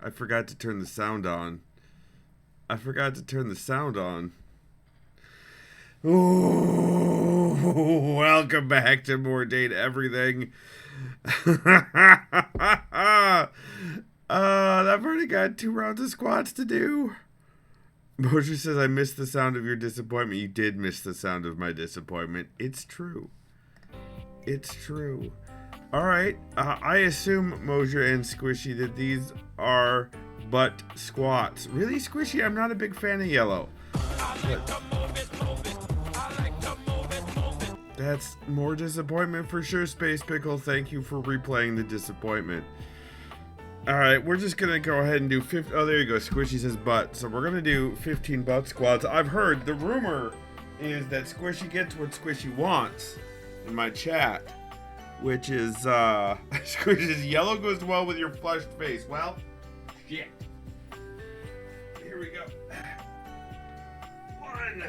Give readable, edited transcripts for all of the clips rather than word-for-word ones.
I forgot to turn the sound on. Ooh, welcome back to More Date Everything. I've already got 2 rounds of squats to do. Mosher says, I missed the sound of your disappointment. You did miss the sound of my disappointment. It's true. Alright, I assume, Mosher and Squishy, that these are butt squats. Really, Squishy? I'm not a big fan of yellow. That's more disappointment for sure, Space Pickle. Thank you for replaying the disappointment. Alright, we're just gonna go ahead and do 50. Oh, there you go. Squishy says butt. So we're gonna do 15 butt squats. I've heard, the rumor is that Squishy gets what Squishy wants in my chat, which is, Squishy's yellow goes well with your flushed face. Well, shit. Here we go. 1,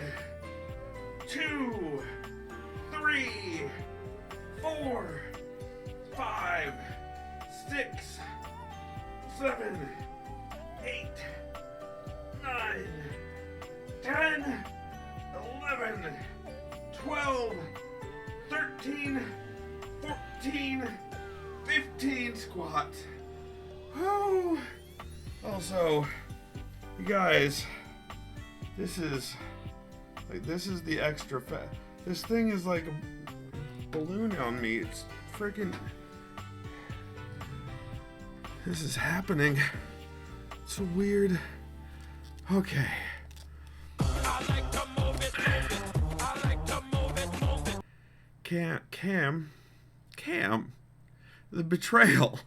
2, 3, 4, 5, 6, 7, 8, 9, 10, 11, 12, 13, 14, 15 squats. Woo! Also, you guys, this is the extra fat. This thing is like a balloon on me. It's freaking. This is happening. It's so weird. Okay. Cam, the betrayal.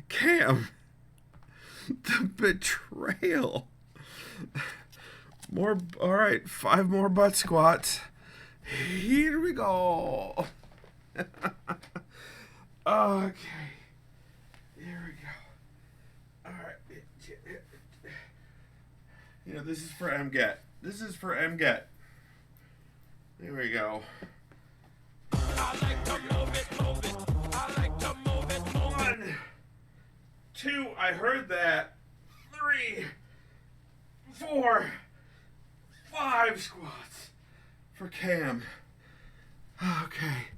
Cam, the betrayal. More, all right, 5 more butt squats. Here we go. Okay. Here we go. All right. You know, this is for MGET. There we go. 1, 2, I heard that. 3, 4, 5 squats for Cam. Okay.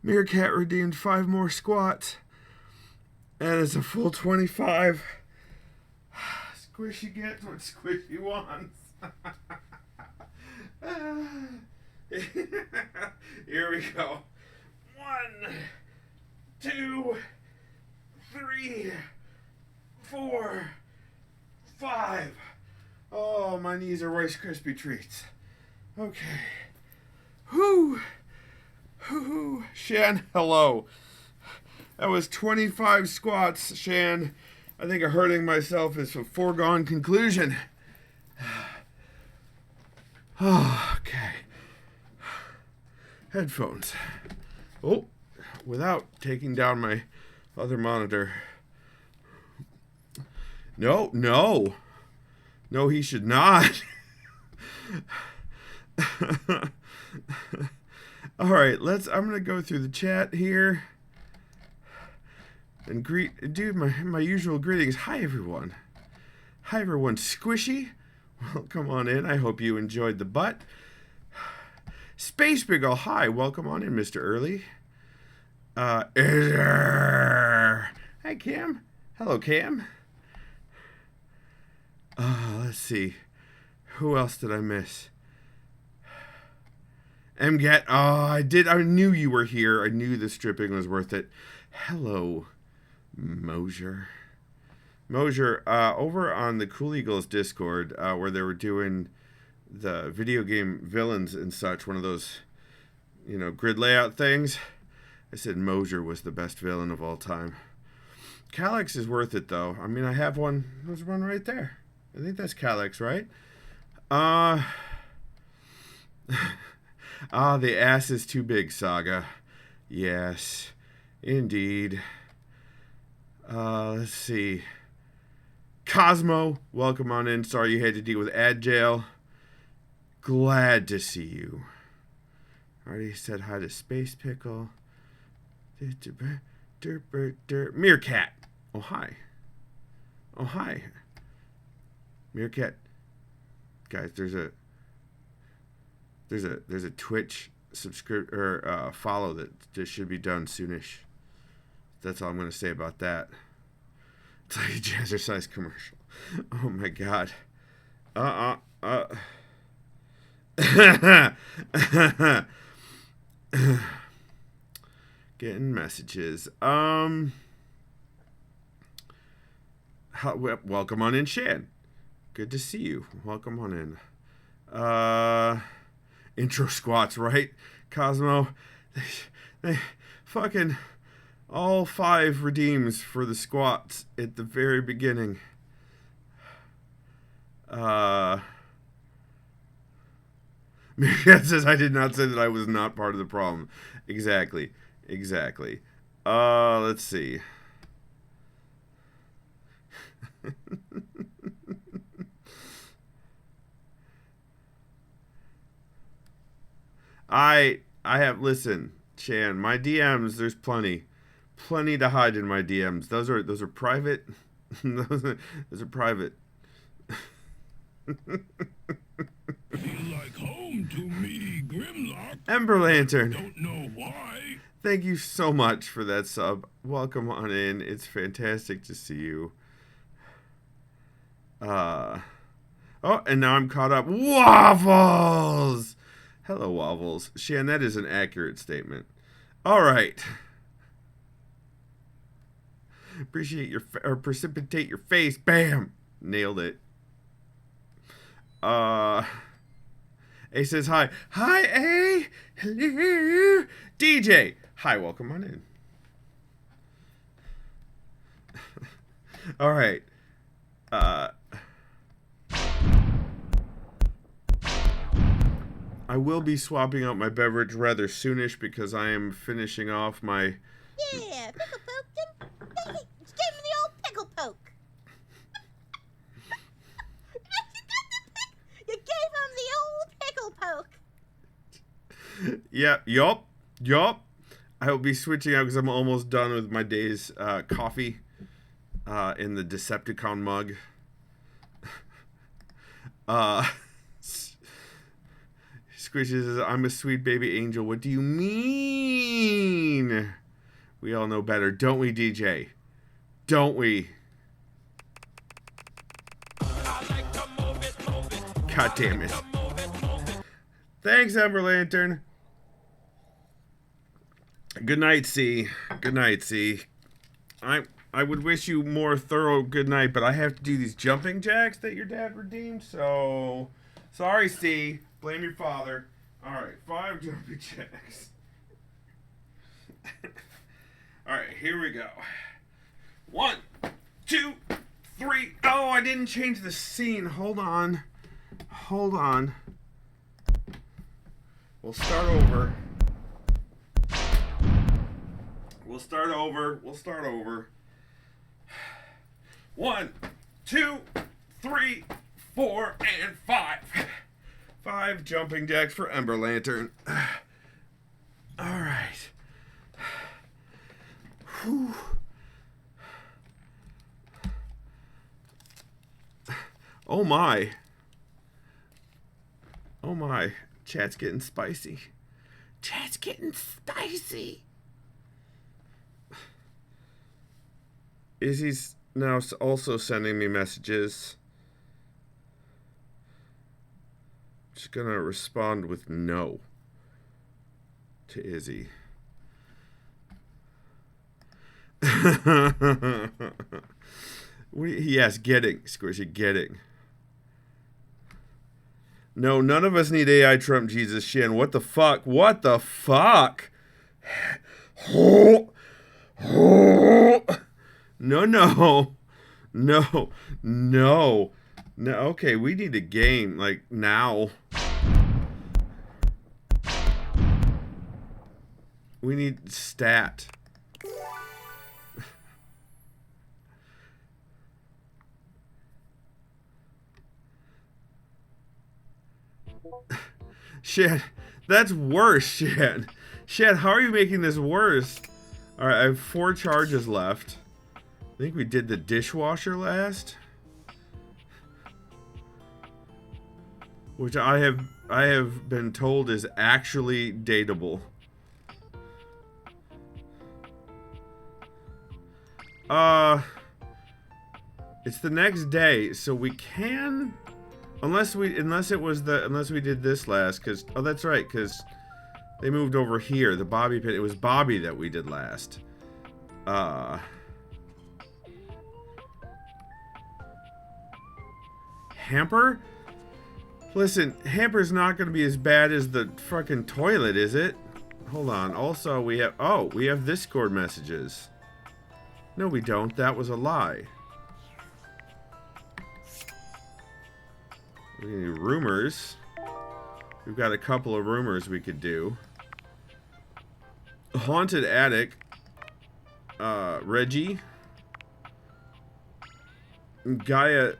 Meerkat redeemed 5 more squats. And it's a full 25. Squishy gets what Squishy wants. Here we go. 1, 2, 3, 4, 5. Oh, my knees are Rice Krispie treats. Okay. Whew. Shan, hello. That was 25 squats, Shan. I think hurting myself is a foregone conclusion. Okay. Headphones. Oh, without taking down my other monitor. No, he should not. All right, I'm going to go through the chat here and do my usual greetings. Hi, everyone. Squishy, welcome on in. I hope you enjoyed the butt. Space Biggle, hi. Welcome on in, Mr. Early. Hi, Cam. Hello, Cam. Let's see. Who else did I miss? MGET. Oh, I did. I knew you were here. I knew the stripping was worth it. Hello, Mosher. Over on the Cool Eagles Discord, where they were doing the video game villains and such, one of those, grid layout things, I said Mosher was the best villain of all time. Calyx is worth it, though. I mean, I have one. There's one right there. I think that's Calyx, right? The ass is too big, Saga. Yes, indeed. Let's see. Cosmo, welcome on in. Sorry you had to deal with ad jail. Glad to see you. Already said hi to Space Pickle. Meerkat. Oh hi. Oh hi. Meerkat. Guys, there's a Twitch follow that just should be done soonish. That's all I'm gonna say about that. It's like a jazzercise commercial. Oh my god. Getting messages. Welcome on in, Shan. Good to see you. Welcome on in. Intro squats, right? Cosmo. They fucking all 5 redeems for the squats at the very beginning. Myriad says I did not say that I was not part of the problem. Exactly. Let's see. I have, listen, Shan, my DMs, there's plenty to hide in my DMs. Those are private. those are private. Feel like home to me, Grimlock. Ember Lantern. Don't know why. Thank you so much for that sub. Welcome on in. It's fantastic to see you. Oh, and now I'm caught up. Waffles! Hello, Waffles. Shan, that is an accurate statement. All right. Appreciate your or precipitate your face. Bam! Nailed it. A says hi. Hi, A. Hello. DJ. Hi, welcome on in. All right. I will be swapping out my beverage rather soonish because I am finishing off my... Yeah, pickle poke. Just give him the old pickle poke. You gave him the old pickle poke. Yeah, yup. I will be switching out because I'm almost done with my day's coffee in the Decepticon mug. Squishy says, I'm a sweet baby angel. What do you mean? We all know better, don't we, DJ? Don't we? God damn it. Thanks, Ember Lantern. Good night, C. Good night, C. I would wish you more thorough good night, but I have to do these jumping jacks that your dad redeemed, so... Sorry, C. Blame your father. Alright, 5 jumping jacks. Alright, here we go. 1, 2, 3. Oh, I didn't change the scene. Hold on. We'll start over. 1, 2, 3, 4, and 5. 5 jumping jacks for Ember Lantern. Alright. Whew. Oh my. Chat's getting spicy. Izzy's now also sending me messages. Just gonna respond with no to Izzy. Yes, getting, Squishy, getting. No, none of us need AI Trump Jesus Shin. What the fuck? No. Okay, we need a game, like, now. We need stat. Shit, that's worse, Shit, how are you making this worse? Alright, I have 4 charges left. I think we did the dishwasher last. Which I have been told is actually dateable. It's the next day, so we can, unless we did this last, cause oh that's right, cause they moved over here. The Bobby pit. It was Bobby that we did last. Hamper? Listen, Hamper's not gonna be as bad as the fucking toilet, is it? Hold on. Also, we have Discord messages. No, we don't. That was a lie. We can do rumors. We've got a couple of rumors we could do. Haunted attic. Reggie. Gaia.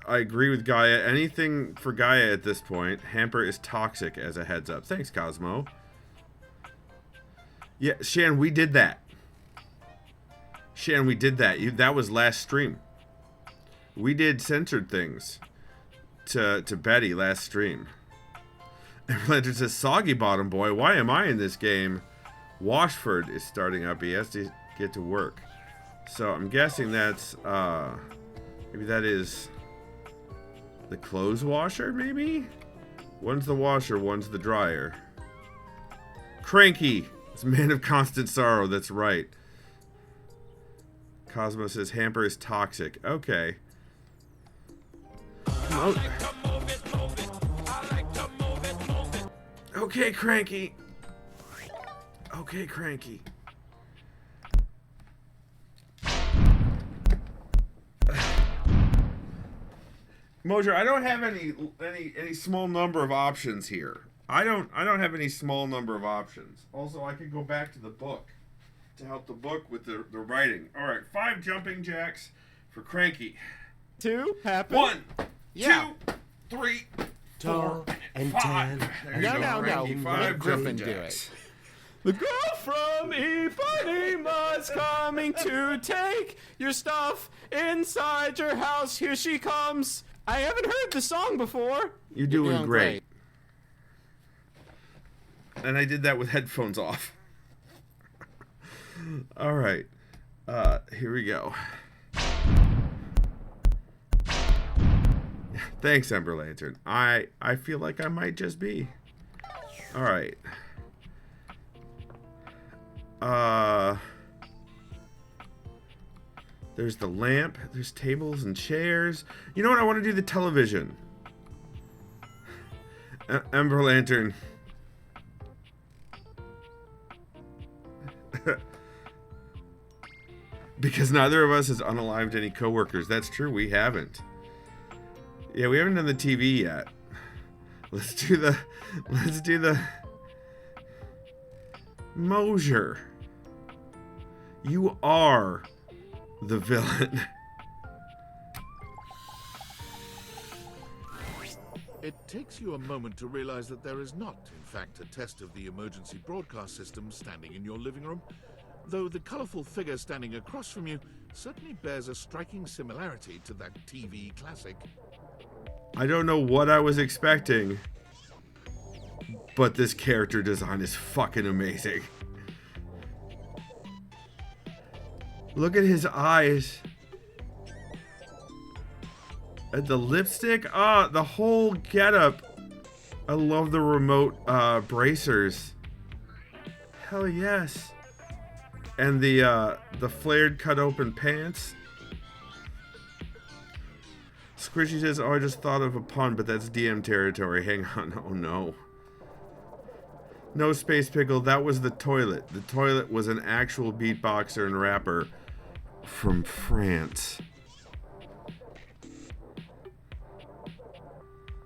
I agree with Gaia. Anything for Gaia at this point. Hamper is toxic as a heads up. Thanks, Cosmo. Yeah, Shan, we did that. Shan, we did that. That was last stream. We did censored things to Betty last stream. And Lantern says, Soggy Bottom Boy, why am I in this game? Washford is starting up. He has to get to work. So I'm guessing that's, maybe that is the clothes washer, maybe? One's the washer, one's the dryer. Cranky! It's a man of constant sorrow, that's right. Cosmo says Hamper is toxic. Okay. Okay, Cranky. Okay, Cranky. Mojo, I don't have any small number of options here. I don't have any small number of options. Also, I could go back to the book to help the book with the writing. All right, 5 jumping jacks for Cranky. 2 happen. 1, Yeah. 2, 3, 4, Tall and 5. tan. There you No, go, no, no. Cranky. Let 5 Griffin jumping do jacks. The girl from Ipanema's coming to take your stuff inside your house. Here she comes. I haven't heard the song before. You're doing great. And I did that with headphones off. All right. Here we go. Thanks, Ember Lantern. I feel like I might just be. All right. There's the lamp. There's tables and chairs. You know what? I want to do the television. Ember Lantern. Because neither of us has unalived any coworkers. That's true. We haven't. Yeah, we haven't done the TV yet. Let's do the Mosier. You are the villain. It takes you a moment to realize that there is not, in fact, a test of the emergency broadcast system standing in your living room, though the colorful figure standing across from you certainly bears a striking similarity to that TV classic. I don't know what I was expecting, but this character design is fucking amazing. Look at his eyes. And the lipstick. The whole getup. I love the remote bracers. Hell yes. And the flared cut open pants. Squishy says, oh, I just thought of a pun, but that's DM territory. Hang on. Oh no. No, Space Pickle, that was the toilet. The toilet was an actual beatboxer and rapper from France.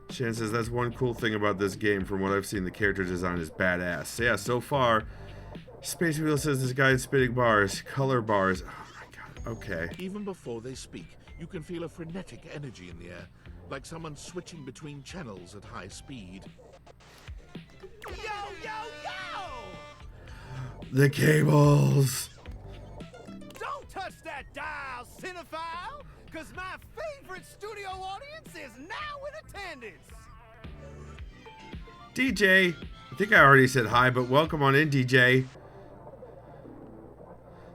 Shan says, that's one cool thing about this game. From what I've seen, the character design is badass. So yeah, so far, Space Wheel says this guy is spitting bars, color bars. Oh my god, okay. Even before they speak, you can feel a frenetic energy in the air, like someone switching between channels at high speed. Yo, yo, yo! The cables. the file? Because my favorite studio audience is now in attendance. DJ, I think I already said hi, but welcome on in, DJ.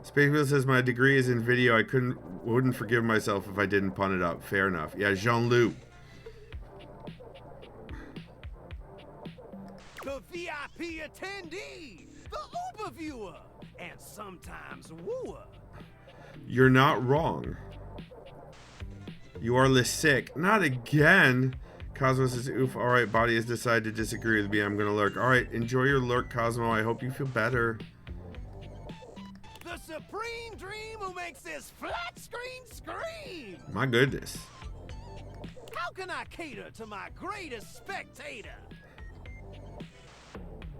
Spacebill says my degree is in video. I wouldn't forgive myself if I didn't pun it up. Fair enough. Yeah, Jean-Luc. The VIP attendee, the Uber viewer, and sometimes wooer. You're not wrong. You are sick. Not again. Cosmo says, oof, alright, body has decided to disagree with me. I'm gonna lurk. Alright, enjoy your lurk, Cosmo. I hope you feel better. The supreme dream who makes this flat screen scream. My goodness. How can I cater to my greatest spectator?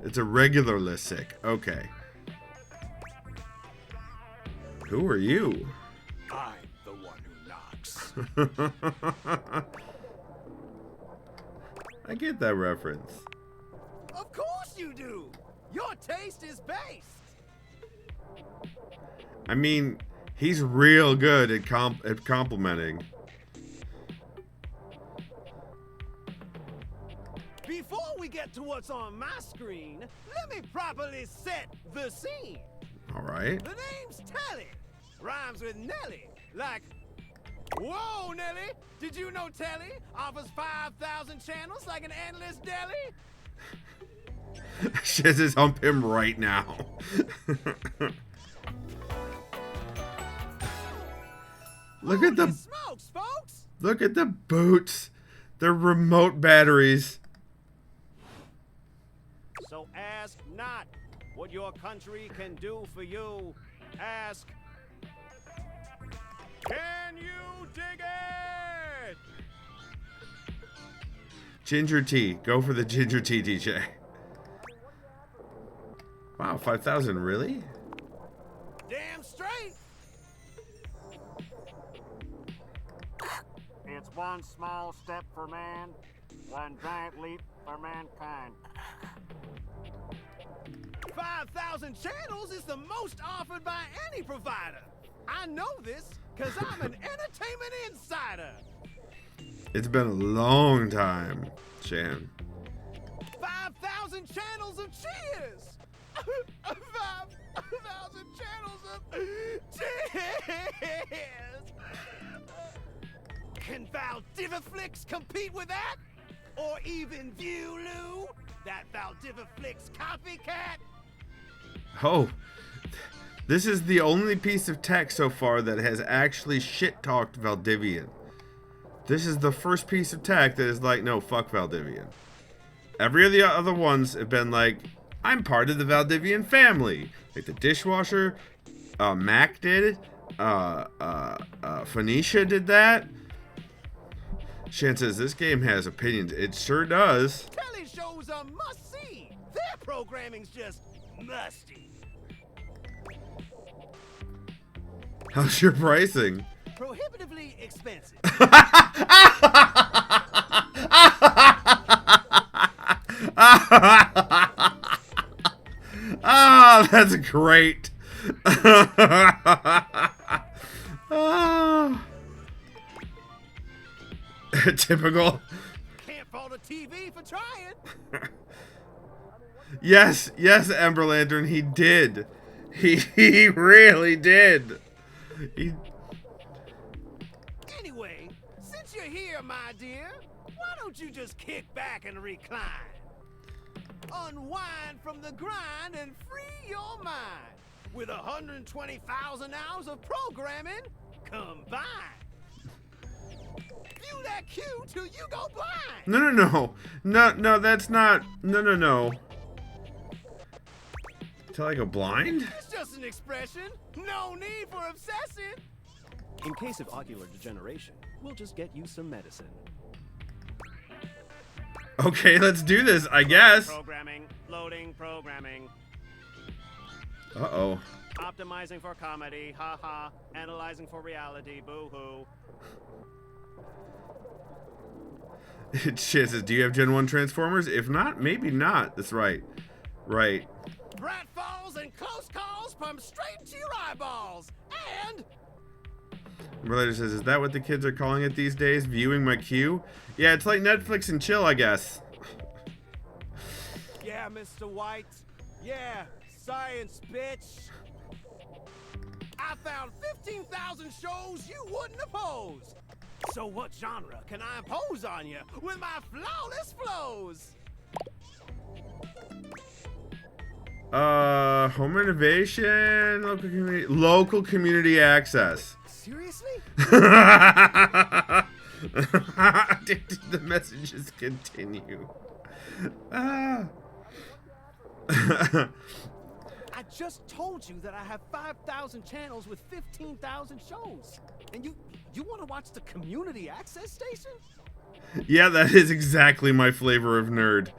It's a regular sick. Okay. Who are you? I'm the one who knocks. I get that reference. Of course you do. Your taste is based. I mean, he's real good at complimenting. Before we get to what's on my screen, let me properly set the scene. All right. The name's Telly. Rhymes with Nelly. Like, whoa, Nelly. Did you know Telly offers 5,000 channels like an endless deli? Shiz is hump him right now. Look at the smokes, folks. Look at the boots. They're remote batteries. So ask not what your country can do for you. Ask, can you dig it? Ginger tea. Go for the ginger tea, DJ. Wow, 5,000, really? Damn straight. It's one small step for man, one giant leap for mankind. 5,000 channels is the most offered by any provider. I know this because I'm an entertainment insider. It's been a long time, Shan. 5,000 channels of cheers. 5,000 channels of cheers. Can Valdiviflix compete with that? Or even Viewloo? That Valdiviflix copycat? Oh, this is the only piece of tech so far that has actually shit-talked Valdivian. This is the first piece of tech that is like, no, fuck Valdivian. Every of the other ones have been like, I'm part of the Valdivian family. Like the dishwasher, Mac did it, Phoenicia did that. Shan says, this game has opinions. It sure does. Telly shows are must-see. Their programming's just musty. How's your pricing? Prohibitively expensive. Ah, that's great. Ah. Typical. Can't fault a TV for trying. Yes, Ember Lantern, he did. He really did. Anyway, since you're here, my dear, why don't you just kick back and recline? Unwind from the grind and free your mind with 120,000 hours of programming combined. View that cue till you go blind. No, that's not. No. Till I go blind? It's just an expression. No need for obsessing. In case of ocular degeneration, we'll just get you some medicine. Okay, let's do this, I guess. Programming, loading programming. Uh-oh. Optimizing for comedy, haha. Analyzing for reality, boo-hoo. Shit says, do you have Gen 1 Transformers? If not, maybe not. That's right. Right. Pratfalls and close calls pump straight to your eyeballs. And Relator says, is that what the kids are calling it these days? Viewing my queue? Yeah, it's like Netflix and chill, I guess. Yeah, Mr. White. Yeah, science, bitch. I found 15,000 shows you wouldn't oppose. So what genre can I impose on you with my flawless flows? Home renovation, local community access. Seriously? The messages continue. I just told you that I have 5,000 channels with 15,000 shows. And you want to watch the community access station? Yeah, that is exactly my flavor of nerd.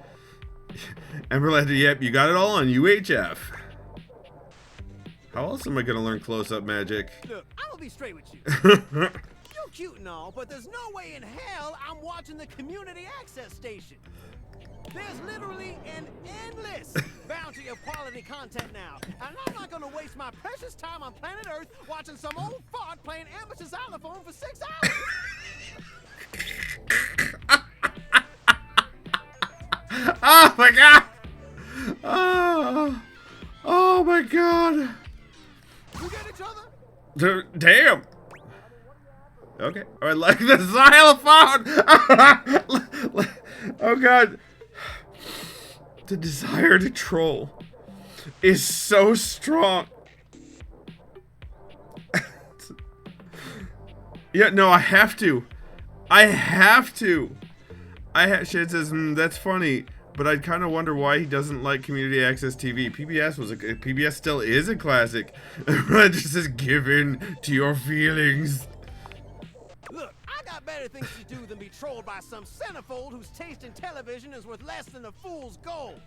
Emberlander, yep, you got it all on UHF. How else am I gonna learn close-up magic? Look, I'll be straight with you. You're cute and all, but there's no way in hell I'm watching the community access station. There's literally an endless bounty of quality content now, and I'm not gonna waste my precious time on planet Earth watching some old fart playing amateur xylophone for 6 hours. Oh my god! Oh my god! You get each other? Damn! Okay. I like the xylophone! Oh god. The desire to troll is so strong. Yeah, no, I have to. Shade says, that's funny, but I'd kind of wonder why he doesn't like community access TV. PBS still is a classic. Just says, give in to your feelings. Look, I got better things to do than be trolled by some centerfold whose taste in television is worth less than a fool's gold.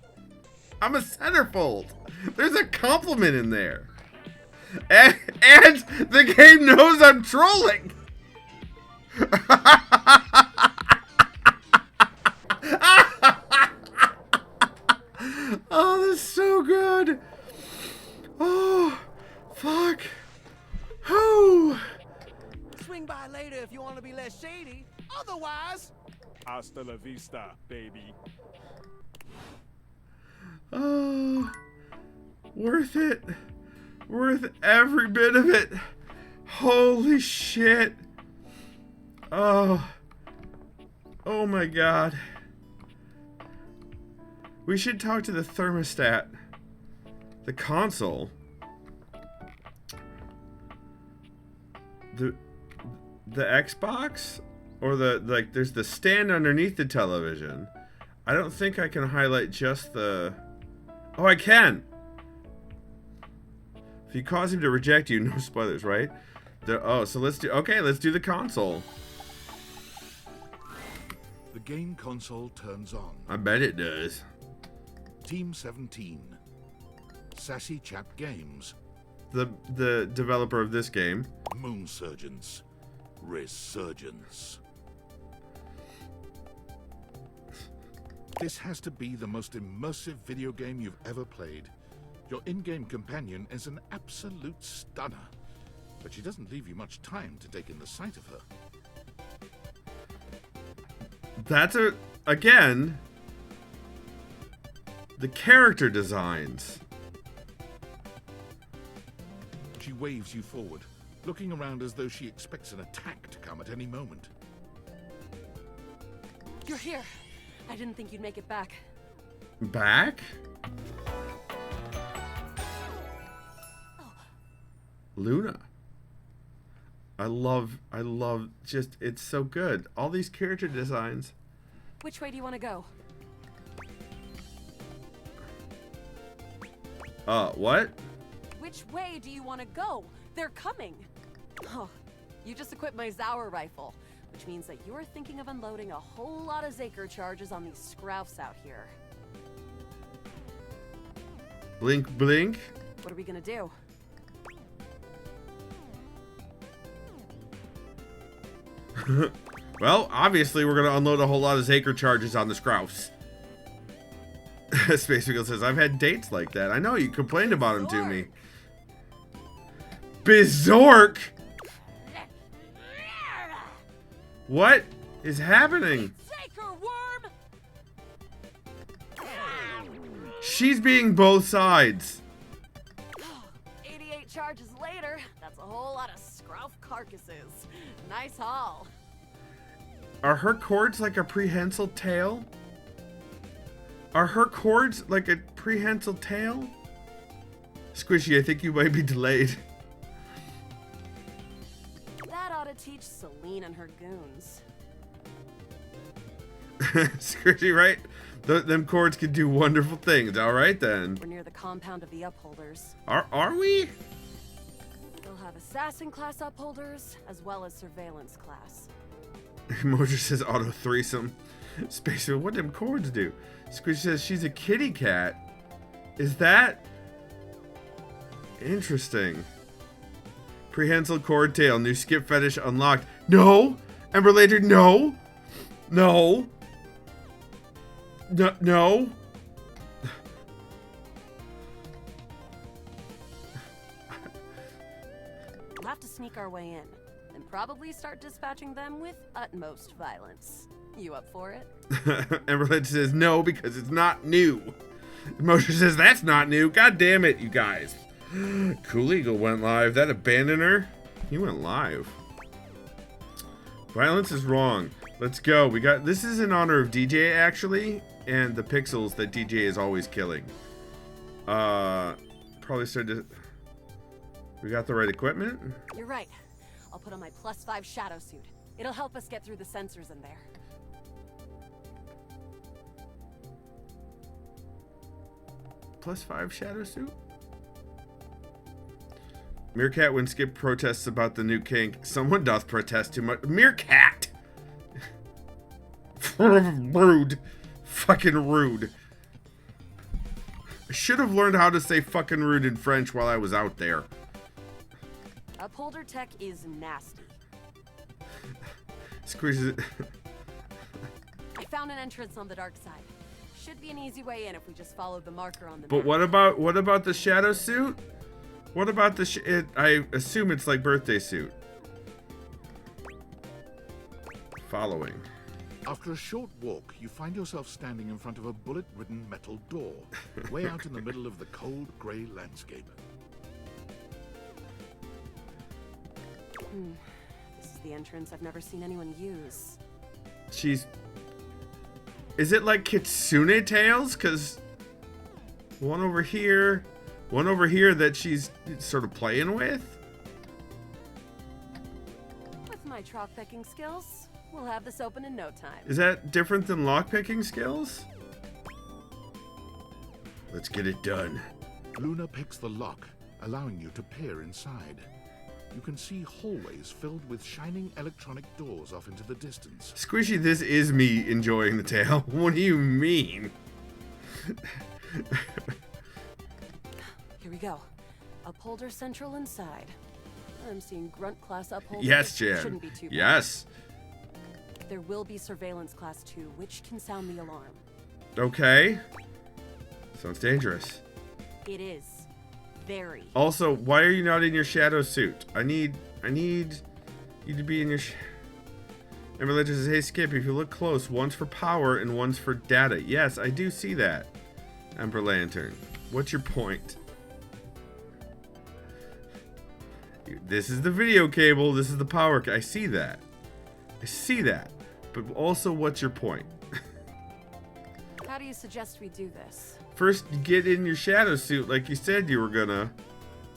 I'm a centerfold. There's a compliment in there. And the game knows I'm trolling. Oh, that's so good. Oh, fuck. Oh. Swing by later if you want to be less shady. Otherwise, hasta la vista, baby. Oh, worth it. Worth every bit of it. Holy shit. Oh. Oh my god. We should talk to the thermostat. The console. The Xbox? Or there's the stand underneath the television. I don't think I can highlight just the... Oh, I can! If you cause him to reject you, no spoilers, right? So let's do the console. The game console turns on. I bet it does. Team 17. Sassy Chap Games. The developer of this game. Moon Surgeons. Resurgence. This has to be the most immersive video game you've ever played. Your in-game companion is an absolute stunner, but she doesn't leave you much time to take in the sight of her. That's again, the character designs. She waves you forward, looking around as though she expects an attack to come at any moment. You're here. I didn't think you'd make it back. Back? Luna. I love just, it's so good. All these character designs. Which way do you want to go? What? Which way do you want to go? They're coming. Oh, you just equipped my Zauer rifle, which means that you're thinking of unloading a whole lot of Zaker charges on these scroufs out here. Blink, blink. What are we gonna do? Well, obviously we're gonna unload a whole lot of Zaker charges on the Scrouse. Space Eagle says, I've had dates like that. I know, you complained about them to me. Bizork! What is happening? Shaker worm! She's being both sides. 88 charges later, that's a whole lot of scruff carcasses. Nice haul. Are her cords like a prehensile tail? Are her cords like a prehensile tail? Squishy, I think you might be delayed. That ought to teach Celine and her goons. Squishy, right? Them cords can do wonderful things. All right, then. We're near the compound of the upholders. Are we? They'll have assassin class upholders as well as surveillance class. Mojo says auto threesome. Spacer, what them cords do? Squishy says she's a kitty cat. Is that interesting? Prehensile cord tail, new skip fetish unlocked. No, and related. No, no, no, no. We'll have to sneak our way in, and probably start dispatching them with utmost violence. You up for it? And related says no because it's not new. Mojo says that's not new. God damn it, you guys. Cool Eagle went live. That abandoner? He went live. Violence is wrong. Let's go. We got this is in honor of DJ actually, and the pixels that DJ is always killing. Probably started. We got the right equipment. You're right. I'll put on my +5 shadow suit. It'll help us get through the sensors in there. +5 shadow suit. Meerkat when Skip protests about the new kink. Someone doth protest too much. Meerkat! Rude. Fucking rude. I should have learned how to say fucking rude in French while I was out there. Upholder tech is nasty. Squeezes it. I found an entrance on the dark side. Should be an easy way in if we just follow the marker on the But map. what about the shadow suit? What about the I assume it's like birthday suit. Following. After a short walk, you find yourself standing in front of a bullet-ridden metal door, way out in the middle of the cold, grey landscape. This is the entrance I've never seen anyone use. Is it like Kitsune tails? Cause one over here that she's sort of playing with. With my chalk picking skills, we'll have this open in no time. Is that different than lockpicking skills? Let's get it done. Luna picks the lock, allowing you to peer inside. You can see hallways filled with shining electronic doors off into the distance. Squishy, this is me enjoying the tail. What do you mean? Here we go. Upholder central inside. I'm seeing grunt class upholder. Yes, Jan. Shouldn't be too bad. Yes. There will be surveillance class 2, which can sound the alarm. Okay. Sounds dangerous. It is. Very. Also, why are you not in your shadow suit? I need you to be in your And Religious says, hey Skip, if you look close, one's for power and one's for data. Yes, I do see that. Ember Lantern. What's your point? This is the video cable, this is the power. I see that. I see that. But also, what's your point? How do you suggest we do this? First, get in your shadow suit like you said you were gonna,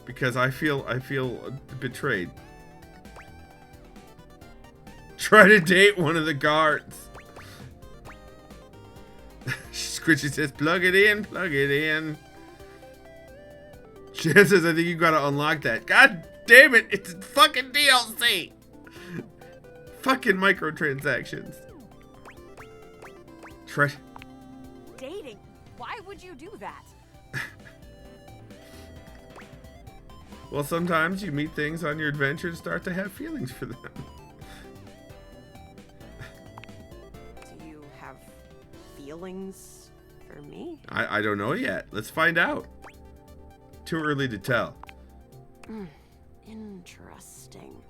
because I feel betrayed. Try to date one of the guards. Squishy says, plug it in, plug it in. Jan says, I think you gotta unlock that. God damn it, it's fucking DLC. Fucking microtransactions. Dating? Why would you do that? Well, sometimes you meet things on your adventure and start to have feelings for them. Do you have feelings for me? I don't know yet. Let's find out. Too early to tell. Interesting.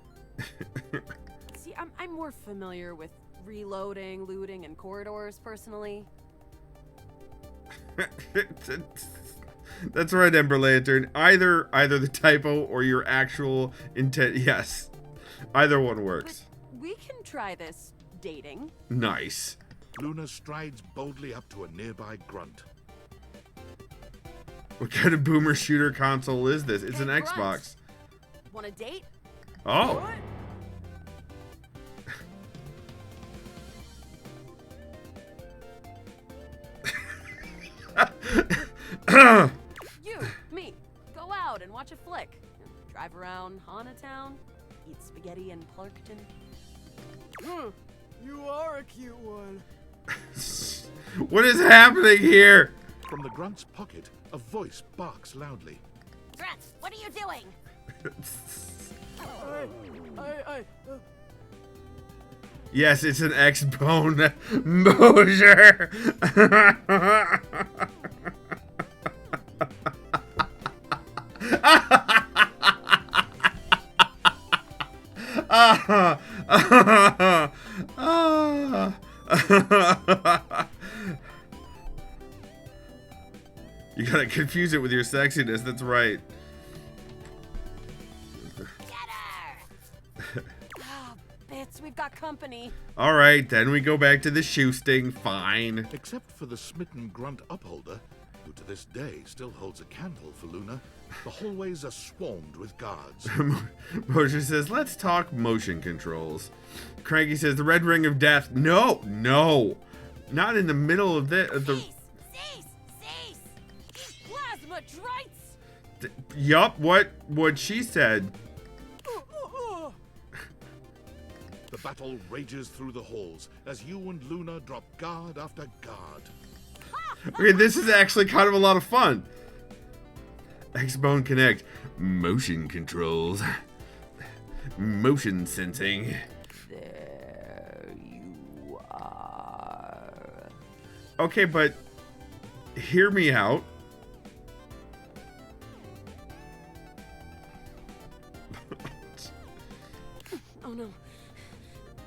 See, I'm more familiar with reloading, looting, and corridors, personally. That's right, Ember Lantern. Either the typo or your actual intent. Yes. Either one works. But we can try this dating. Nice. Luna strides boldly up to a nearby grunt. What kind of boomer shooter console is this? It's an Hey, Xbox. Grunt. Want a date? Oh. What? You, me, go out and watch a flick. Drive around Town, eat spaghetti in Clarkton. You are a cute one. What is happening here? From the grunt's pocket, a voice barks loudly. Grunt, what are you doing? Yes, it's an X-Bone Mosier. You gotta confuse it with your sexiness, that's right. Bits, we've got company. Alright, then we go back to the shoe sting, fine. Except for the smitten grunt upholder, who to this day still holds a candle for Luna, the hallways are swarmed with guards. Mosier says, let's talk motion controls. Cranky says, the red ring of death. No, no. Not in the middle of the... Cease! Plasma drites! Yup, what she said. The battle rages through the halls as you and Luna drop guard after guard. Okay, this is actually kind of a lot of fun. X-Bone Connect. Motion controls. Motion sensing. There you are. Okay, but hear me out. Oh no.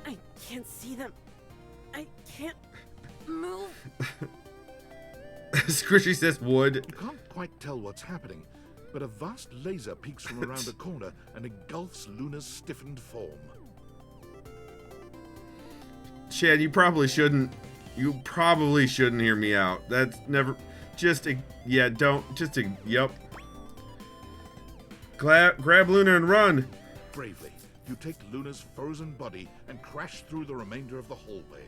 I can't see them. I can't move. Squishy says wood. You can't quite tell what's happening, but a vast laser peeks from around a corner and engulfs Luna's stiffened form. Chad, you probably shouldn't hear me out. That's never, yep. Grab Luna and run. Bravely, you take Luna's frozen body and crash through the remainder of the hallway.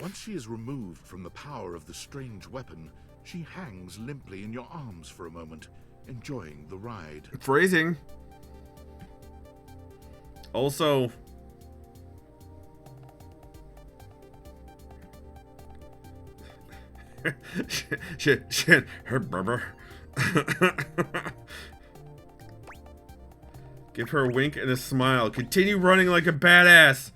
Once she is removed from the power of the strange weapon, she hangs limply in your arms for a moment, enjoying the ride. Phrasing. Also, shit, her brother. Give her a wink and a smile. Continue running like a badass.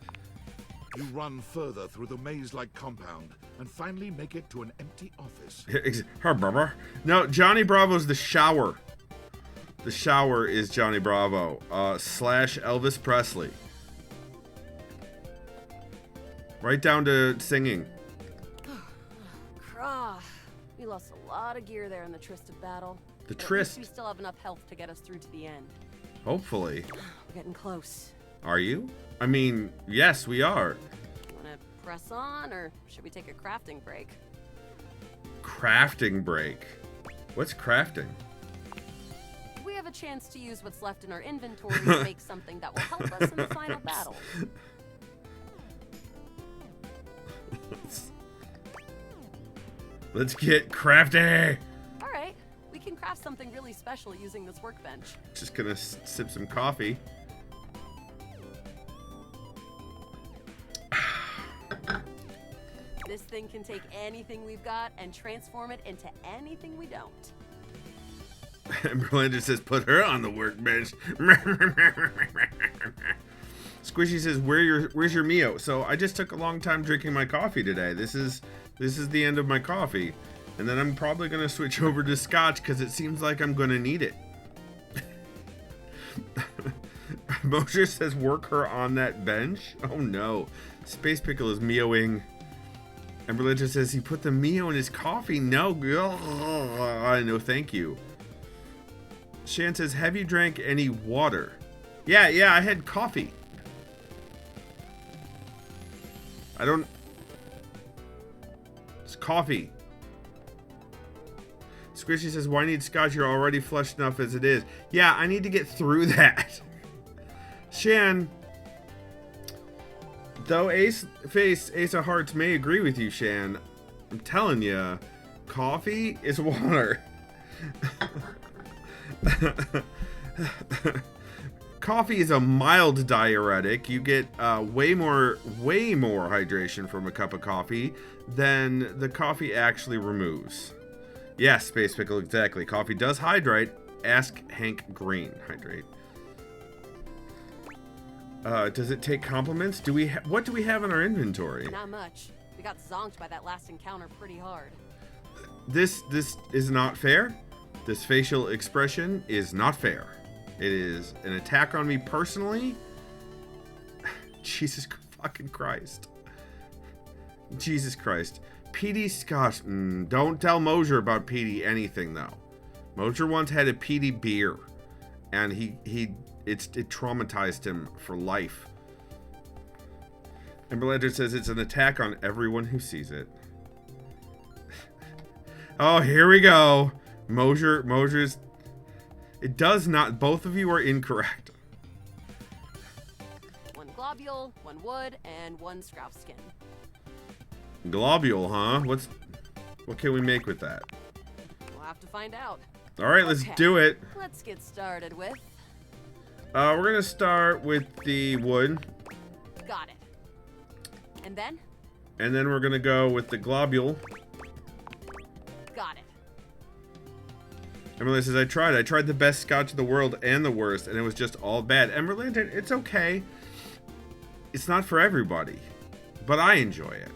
You run further through the maze-like compound and finally make it to an empty office. Her brother. No, Johnny Bravo's the shower. The shower is Johnny Bravo. Slash Elvis Presley. Right down to singing. Crah. We lost a lot of gear there in the Tryst of battle. The But at least Tryst. we still have enough health to get us through to the end. Hopefully. We're getting close. Are you? I mean, yes, we are. Wanna press on, or should we take a crafting break? Crafting break. What's crafting? We have a chance to use what's left in our inventory to make something that will help us in the final battle. Let's get crafty. All right, we can craft something really special using this workbench. Just gonna sip some coffee. This thing can take anything we've got and transform it into anything we don't. Berlander says, put her on the workbench. Squishy says, where's your Mio? So I just took a long time drinking my coffee today. This is the end of my coffee. And then I'm probably gonna switch over to scotch because it seems like I'm gonna need it. Mosher says work her on that bench. Oh no. Space Pickle is meowing. And Religious says he put the Mio in his coffee. No. No, thank you. Shan says, have you drank any water? Yeah, I had coffee. I don't... It's coffee. Squishy says, why need scotch? You're already flushed enough as it is. Yeah, I need to get through that. Shan... Though Ace of Hearts may agree with you, Shan, I'm telling you, coffee is water. Coffee is a mild diuretic. You get way more hydration from a cup of coffee than the coffee actually removes. Yes, Space Pickle, exactly. Coffee does hydrate. Ask Hank Green. Hydrate. Does it take compliments? What do we have in our inventory? Not much. We got zonked by that last encounter pretty hard. This is not fair. This facial expression is not fair. It is an attack on me personally. Jesus fucking Christ. Jesus Christ. PD Scotch. Don't tell Mosher about PD anything though. Mosher once had a PD beer, and it traumatized him for life. Ember Ledger says it's an attack on everyone who sees it. Oh, here we go. Mosher's... It does not... Both of you are incorrect. One globule, one wood, and one scrap skin. Globule, huh? What can we make with that? We'll have to find out. All right, let's do it. Let's get started with... We're gonna start with the wood. Got it. And then? And then we're gonna go with the globule. Got it. Emily says, I tried the best scotch in the world and the worst, and it was just all bad. Emily, it's okay. It's not for everybody, but I enjoy it.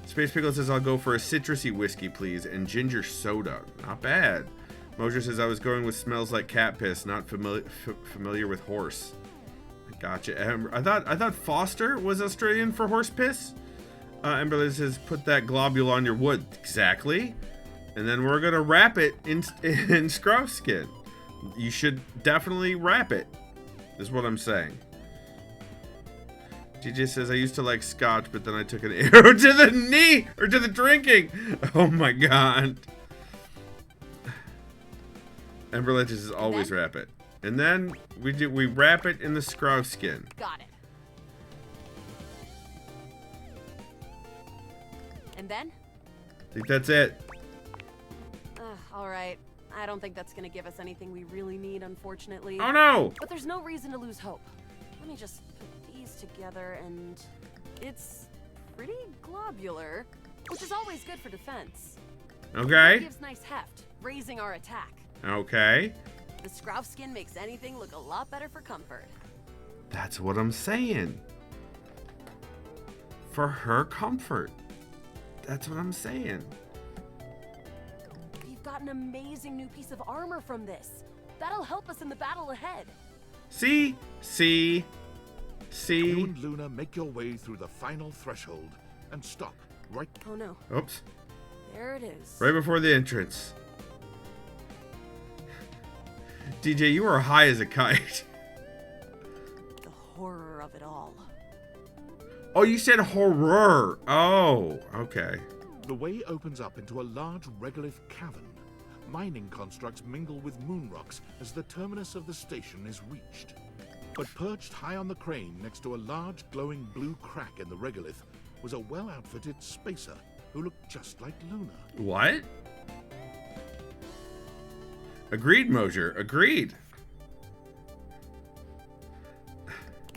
Space Pickle says, I'll go for a citrusy whiskey, please, and ginger soda. Not bad. Mosher says, I was going with smells like cat piss, not familiar with horse. I gotcha. I thought Foster was Australian for horse piss. Emberly says, put that globule on your wood. Exactly. And then we're gonna wrap it in scruff skin. You should definitely wrap it, is what I'm saying. GJ says, I used to like scotch, but then I took an arrow to the knee, or to the drinking. Oh my god. Ember Legends is always wrap it. And then we wrap it in the scruff skin. Got it. And then? I think that's it. Alright. I don't think that's gonna give us anything we really need, unfortunately. Oh no! But there's no reason to lose hope. Let me just put these together and... It's pretty globular, which is always good for defense. Okay. It gives nice heft, raising our attack. Okay. The scruff skin makes anything look a lot better for comfort. That's what I'm saying. For her comfort. That's what I'm saying. We've got an amazing new piece of armor from this. That'll help us in the battle ahead. See? You and Luna make your way through the final threshold and stop right... Oh no. Oops. There it is. Right before the entrance. DJ, you are high as a kite. The horror of it all. Oh, you said horror. Oh, okay. The way opens up into a large regolith cavern. Mining constructs mingle with moon rocks as the terminus of the station is reached. But perched high on the crane next to a large glowing blue crack in the regolith was a well-outfitted spacer who looked just like Luna. What? Agreed, Mosher. Agreed.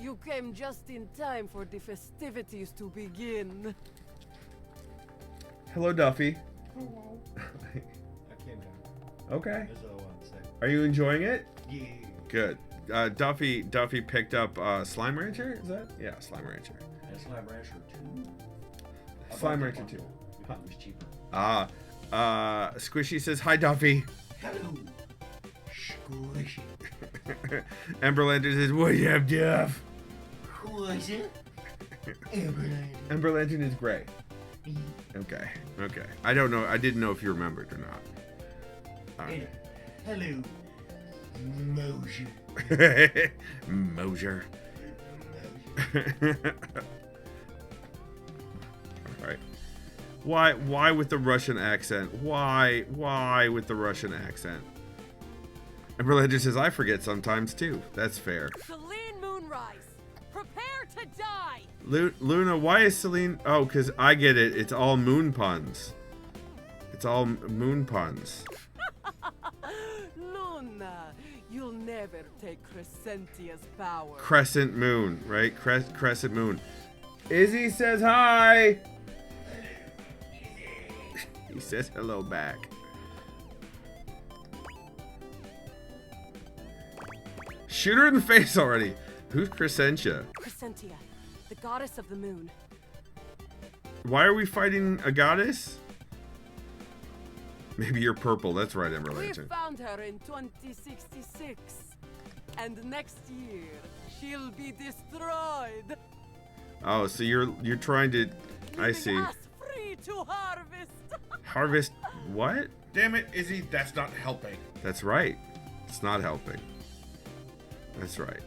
You came just in time for the festivities to begin. Hello, Duffy. Hello. I came down. Okay. That's all I want to say. Are you enjoying it? Yeah. Good. Duffy picked up Slime Rancher. Is that? Yeah, Slime Rancher. And Slime Rancher 2. Slime Rancher 2. Because it was cheaper. Squishy says hi, Duffy. Hello. Squishy. Ember Lantern says, "What do you have, Duff?" Squishy. Amber Lantern. Ember Lantern is gray. Okay. Okay. I don't know. I didn't know if you remembered or not. And hello, Mosier. Mosier. Alright. Why with the Russian accent? Why with the Russian accent? And Religious says, I forget sometimes too. That's fair. Celine Moonrise, prepare to die! Luna, why is Celine... Oh, because I get it. It's all moon puns. It's all moon puns. Luna, you'll never take Crescentia's power. Crescent moon, right? Crescent moon. Izzy says hi! He says hello back. Shoot her in the face already. Who's Crescentia? Crescentia, the goddess of the moon. Why are we fighting a goddess? Maybe you're purple. That's right, Ember We Lantern. found her in 2066. And next year, she'll be destroyed. Oh, so you're trying to... I leaving see. us free to harvest. Harvest what? Damn it, Izzy, that's not helping. That's right. It's not helping. That's right.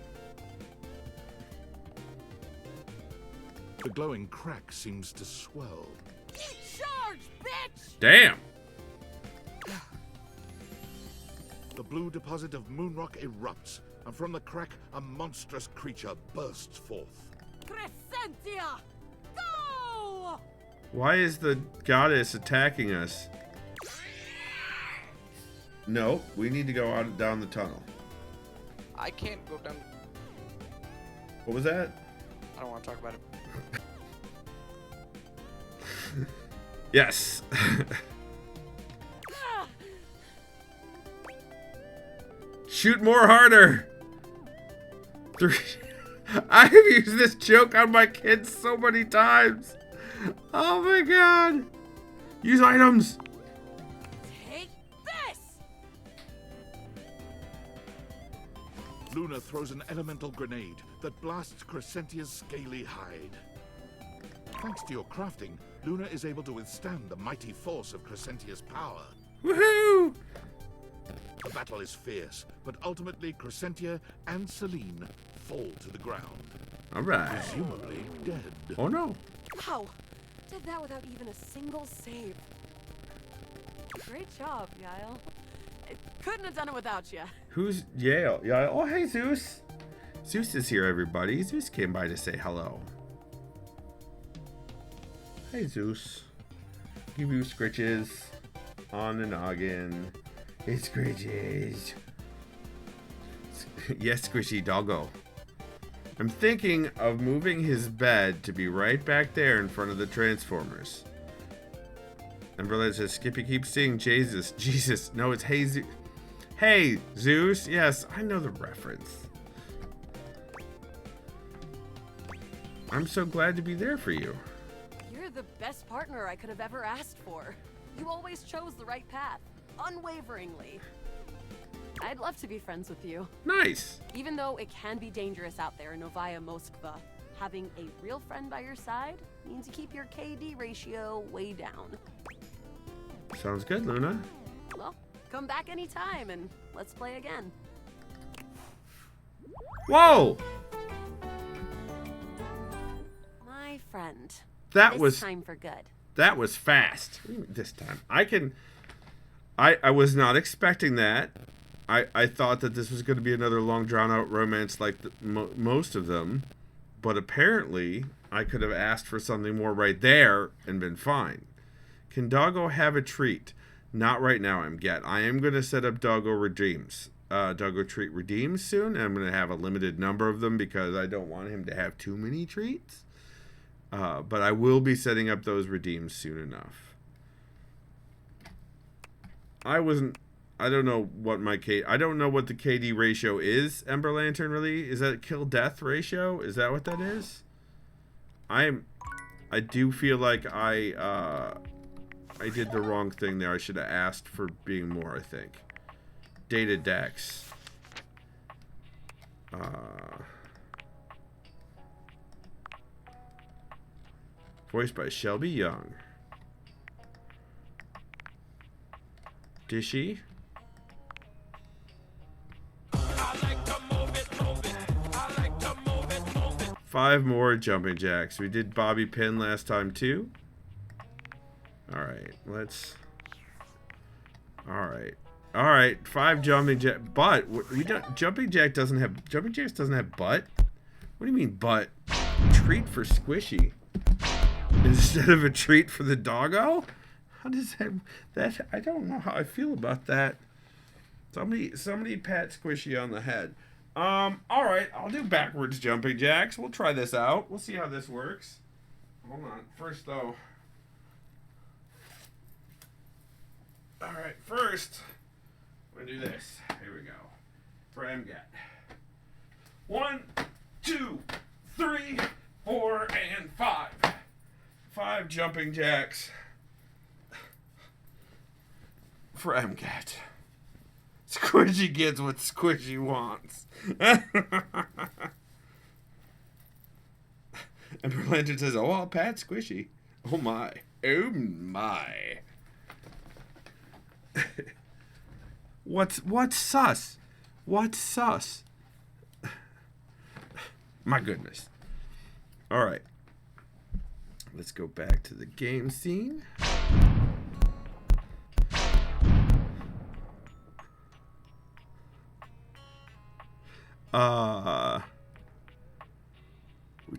The glowing crack seems to swell. Charge, bitch! Damn! The blue deposit of moonrock erupts, and from the crack, a monstrous creature bursts forth. Crescentia, go! Why is the goddess attacking us? No, we need to go out down the tunnel. I can't go down. What was that? I don't want to talk about it. Yes. Shoot more harder. I've used this joke on my kids so many times. Oh my god. Use items. Take this! Luna throws an elemental grenade that blasts Crescentia's scaly hide. Thanks to your crafting, Luna is able to withstand the mighty force of Crescentia's power. Woohoo! The battle is fierce, but ultimately Crescentia and Celine fall to the ground. Alright. Presumably dead. Oh no. Wow, did that without even a single save. Great job, Yael. I couldn't have done it without you. Who's Yale? Yeah. Oh, hey, Zeus. Zeus is here, everybody. Zeus came by to say hello. Hey, Zeus. Give you scritches on the noggin. Hey, scritches. Yes, squishy doggo. I'm thinking of moving his bed to be right back there in front of the Transformers. And Berlin says, Skippy keeps saying Jesus. Jesus. No, it's Hey Zeus. Hey, Zeus. Yes, I know the reference. I'm so glad to be there for you. You're the best partner I could have ever asked for. You always chose the right path, unwaveringly. I'd love to be friends with you. Nice. Even though it can be dangerous out there in Novaya Moskva, having a real friend by your side means you keep your KD ratio way down. Sounds good, Luna. Well, come back anytime and let's play again. Whoa! My friend. That this was time for good. That was fast. This time. I was not expecting that. I thought that this was going to be another long drawn out romance like most of them, but apparently I could have asked for something more right there and been fine. Can Doggo have a treat? Not right now, I am going to set up Doggo redeems. Doggo treat redeems soon, and I'm going to have a limited number of them because I don't want him to have too many treats. But I will be setting up those redeems soon enough. I don't know what the KD ratio is, Ember Lantern, really? Is that kill death ratio? Is that what that is? I do feel like I did the wrong thing there. I should have asked for being more, I think. Data Dex. Voiced by Shelby Young. Dishy. Five more jumping jacks. We did Bobby Pin last time too. Alright, let's... Alright, 5 jumping jack... But, we don't... Jumping jacks doesn't have butt? What do you mean butt? Treat for Squishy. Instead of a treat for the doggo? How does that... I don't know how I feel about that. Somebody pat Squishy on the head. Alright, I'll do backwards jumping jacks. We'll try this out. We'll see how this works. Hold on. First, though... Alright, first, we're gonna do this. Here we go. For MGAT. 1, 2, 3, 4, and 5. 5 jumping jacks for MGAT. Squishy gets what Squishy wants. And Berlantern says, oh, I'll pat Squishy. Oh my. Oh my. What's sus? What's sus? My goodness. All right. Let's go back to the game scene.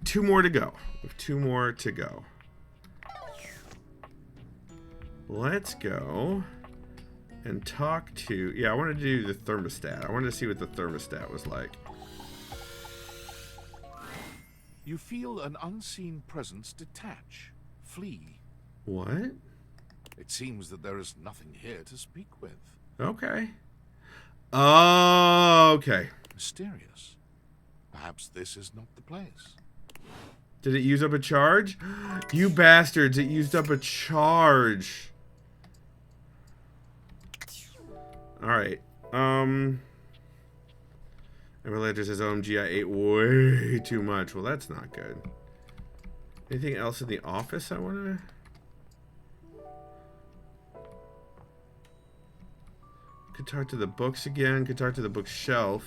Two more to go. We have 2 more to go. Let's go and talk to... Yeah, I wanted to do the thermostat. I wanted to see what the thermostat was like. You feel an unseen presence detach, flee. What? It seems that there is nothing here to speak with. Okay. Okay. Mysterious. Perhaps this is not the place. Did it use up a charge? You bastards, it used up a charge. Alright. And Relator says, OMG, I ate way too much. Well, that's not good. Anything else in the office I want to... Could talk to the books again. Could talk to the bookshelf.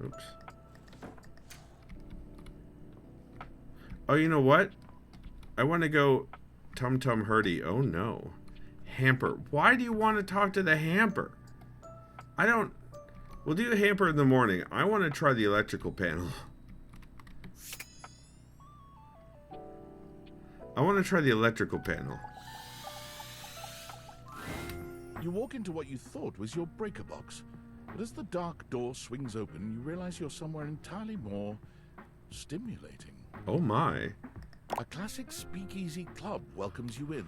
Oops. Oh, you know what? I want to go Tum Tum Hurdy. Oh, no. Hamper. Why do you want to talk to the Hamper? I don't... We'll do the Hamper in the morning. I want to try the electrical panel. I want to try the electrical panel. You walk into what you thought was your breaker box, but as the dark door swings open, you realize you're somewhere entirely more stimulating. Oh my. A classic speakeasy club welcomes you in.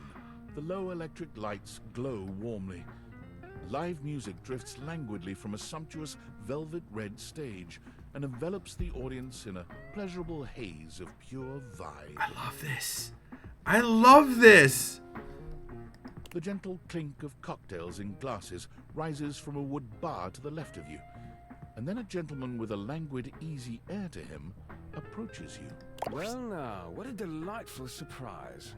The low electric lights glow warmly. Live music drifts languidly from a sumptuous velvet red stage and envelops the audience in a pleasurable haze of pure vibe. I love this. I love this. The gentle clink of cocktails in glasses rises from a wood bar to the left of you, and then a gentleman with a languid, easy air to him approaches you. Well now, what a delightful surprise.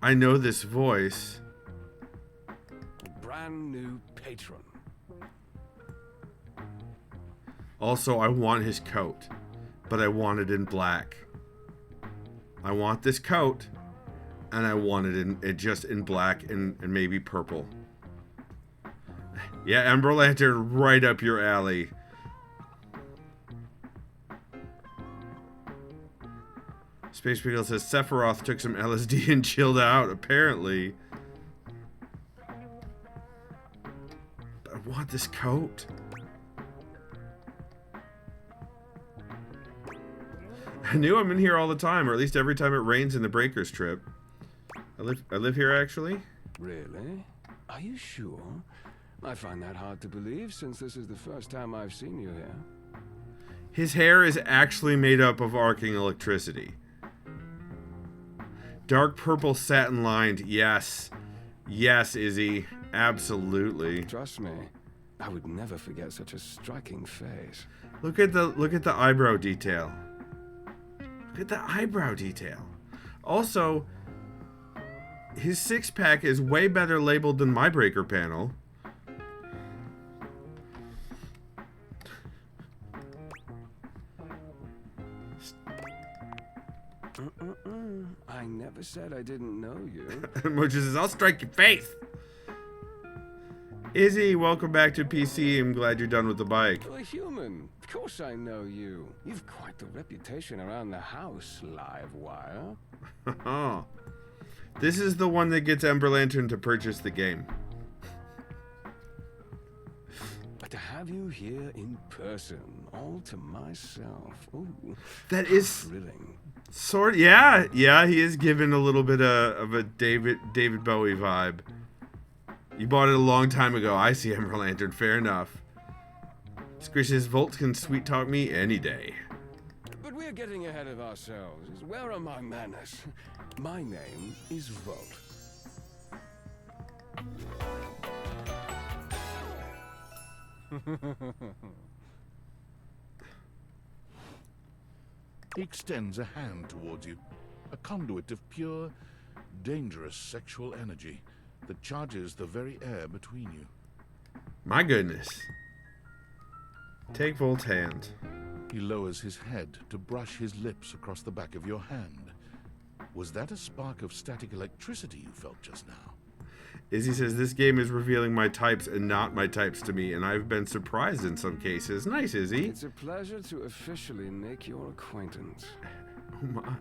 I know this voice. Brand new patron. Also, I want his coat, but I want it in black. I want this coat, and I want it just in black and maybe purple. Yeah, Ember Lantern, right up your alley. Space Beagle says Sephiroth took some LSD and chilled out, apparently. But I want this coat. I knew I'm in here all the time, or at least every time it rains in the Breakers trip. I live here, actually. Really? Are you sure? I find that hard to believe, since this is the first time I've seen you here. His hair is actually made up of arcing electricity. Dark purple satin lined. Yes. Yes, Izzy. Absolutely. Trust me, I would never forget such a striking face. Look at the eyebrow detail. Look at the eyebrow detail. Also, his six-pack is way better labeled than my breaker panel. I never said I didn't know you. Mojo says, I'll strike your face. Izzy, welcome back to PC. I'm glad you're done with the bike. You're a human. Of course I know you. You've quite the reputation around the house, Livewire. Oh. This is the one that gets Ember Lantern to purchase the game. But to have you here in person, all to myself, ooh, that is thrilling. Yeah, he is giving a little bit of a David Bowie vibe. You bought it a long time ago. I see, Ember Lantern. Fair enough. Squish says, Volt can sweet talk me any day. But we're getting ahead of ourselves. Where are my manners? My name is Volt. He extends a hand towards you, a conduit of pure, dangerous sexual energy that charges the very air between you. My goodness. Take Volt's hand. He lowers his head to brush his lips across the back of your hand. Was that a spark of static electricity you felt just now? Izzy says, this game is revealing my types and not my types to me, and I've been surprised in some cases. Nice, Izzy. It's a pleasure to officially make your acquaintance. Oh my.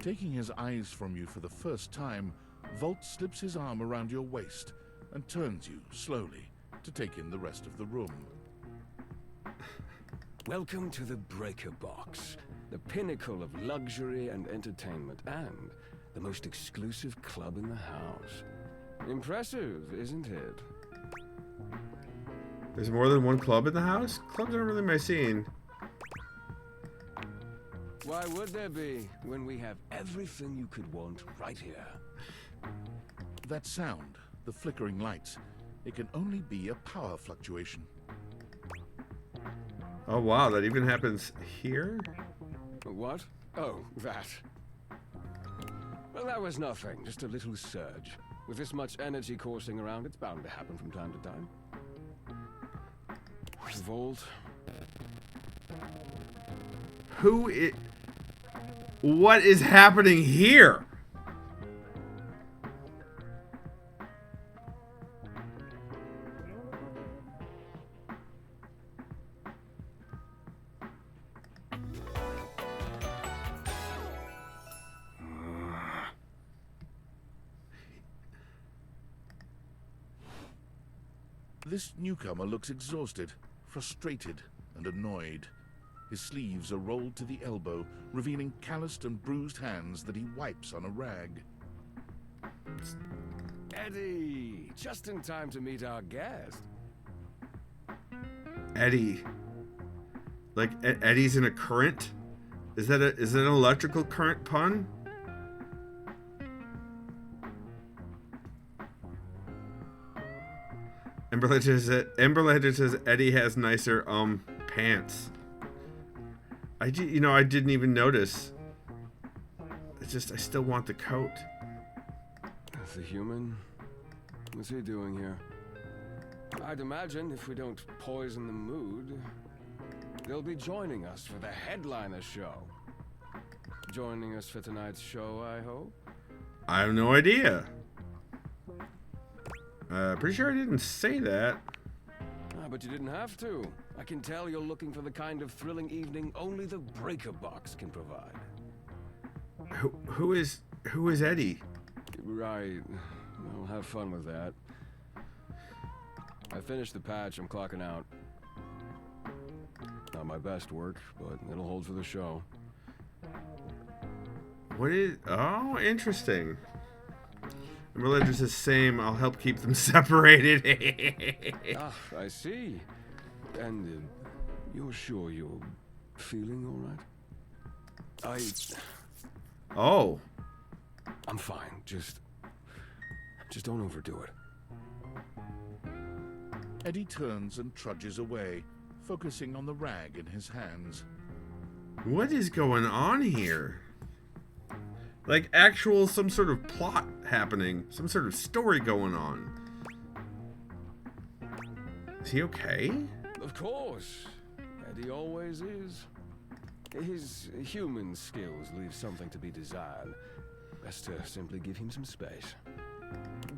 Taking his eyes from you for the first time, Volt slips his arm around your waist and turns you, slowly, to take in the rest of the room. Welcome to the Breaker Box, the pinnacle of luxury and entertainment, and the most exclusive club in the house. Impressive, isn't it? There's more than one club in the house? Clubs aren't really my scene. Why would there be, when we have everything you could want right here? That sound, the flickering lights, it can only be a power fluctuation. Oh wow, that even happens here? What? Oh, that. Well, that was nothing, just a little surge. With this much energy coursing around, it's bound to happen from time to time. Volt. What is happening here? This newcomer looks exhausted, frustrated, and annoyed. His sleeves are rolled to the elbow, revealing calloused and bruised hands that he wipes on a rag. Eddie! Just in time to meet our guest. Eddie. Like, Eddie's in a current? Is that an electrical current pun? Emberlander says Eddie has nicer pants. I didn't even notice. It's just I still want the coat. The human? What's he doing here? I'd imagine if we don't poison the mood, they'll be joining us for the headliner show. Joining us for tonight's show, I hope? I have no idea. Pretty sure I didn't say that. But you didn't have to. I can tell you're looking for the kind of thrilling evening only the Breaker Box can provide. Who is Eddie? Right. Well, have fun with that. I finished the patch. I'm clocking out. Not my best work, but it'll hold for the show. Oh, interesting. Religious is same. I'll help keep them separated. I see. And you're sure you're feeling all right? Oh. I'm fine. Just don't overdo it. Eddie turns and trudges away, focusing on the rag in his hands. What is going on here? Like actual some sort of plot happening, some sort of story going on. Is he okay? Of course. Eddie always is. His human skills leave something to be desired. Best to simply give him some space.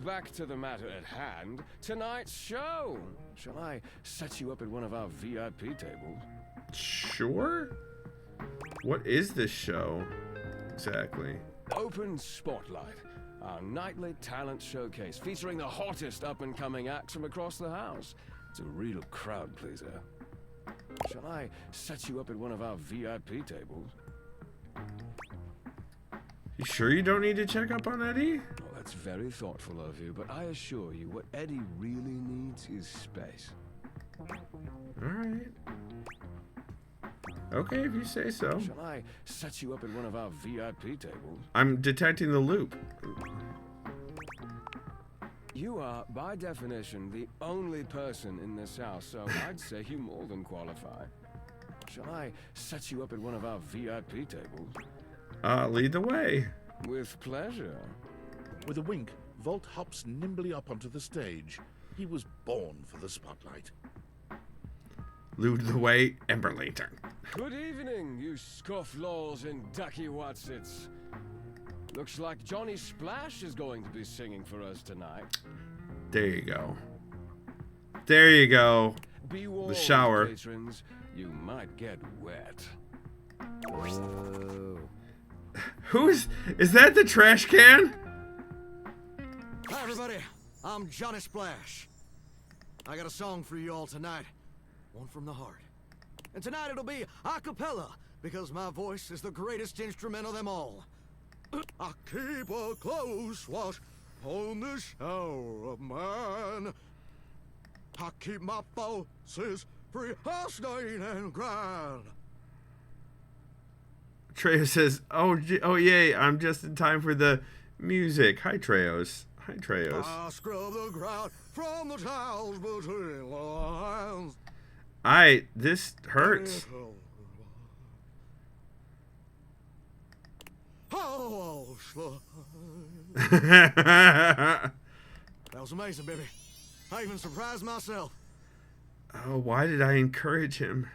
Back to the matter at hand. Tonight's show. Shall I set you up at one of our VIP tables? Sure. What is this show exactly? Open Spotlight, our nightly talent showcase featuring the hottest up-and-coming acts from across the house. It's a real crowd pleaser. Shall I set you up at one of our VIP tables? You sure you don't need to check up on Eddie? Well, that's very thoughtful of you, but I assure you what Eddie really needs is space. Alright. Okay, if you say so. Shall I set you up at one of our VIP tables? I'm detecting the loop. You are, by definition, the only person in this house, so I'd say you more than qualify. Shall I set you up at one of our VIP tables? Lead the way. With pleasure. With a wink, Volt hops nimbly up onto the stage. He was born for the spotlight. Lead the way, Emberlater. Good evening, you scofflaws and ducky watsits. Looks like Johnny Splash is going to be singing for us tonight. There you go. There you go. Be warned, the shower. Patrons, you might get wet. Is that the trash can? Hi everybody, I'm Johnny Splash. I got a song for you all tonight, one from the heart. And tonight it'll be a cappella, because my voice is the greatest instrument of them all. I keep a close watch on the shower of mine. I keep my forces free of stain and grind. Trejo says, oh yay, I'm just in time for the music. Hi, Treos. Hi, Treos. I scrub the ground from the tiles between lines. This hurts. Oh, that was amazing, baby. I even surprised myself. Oh, why did I encourage him?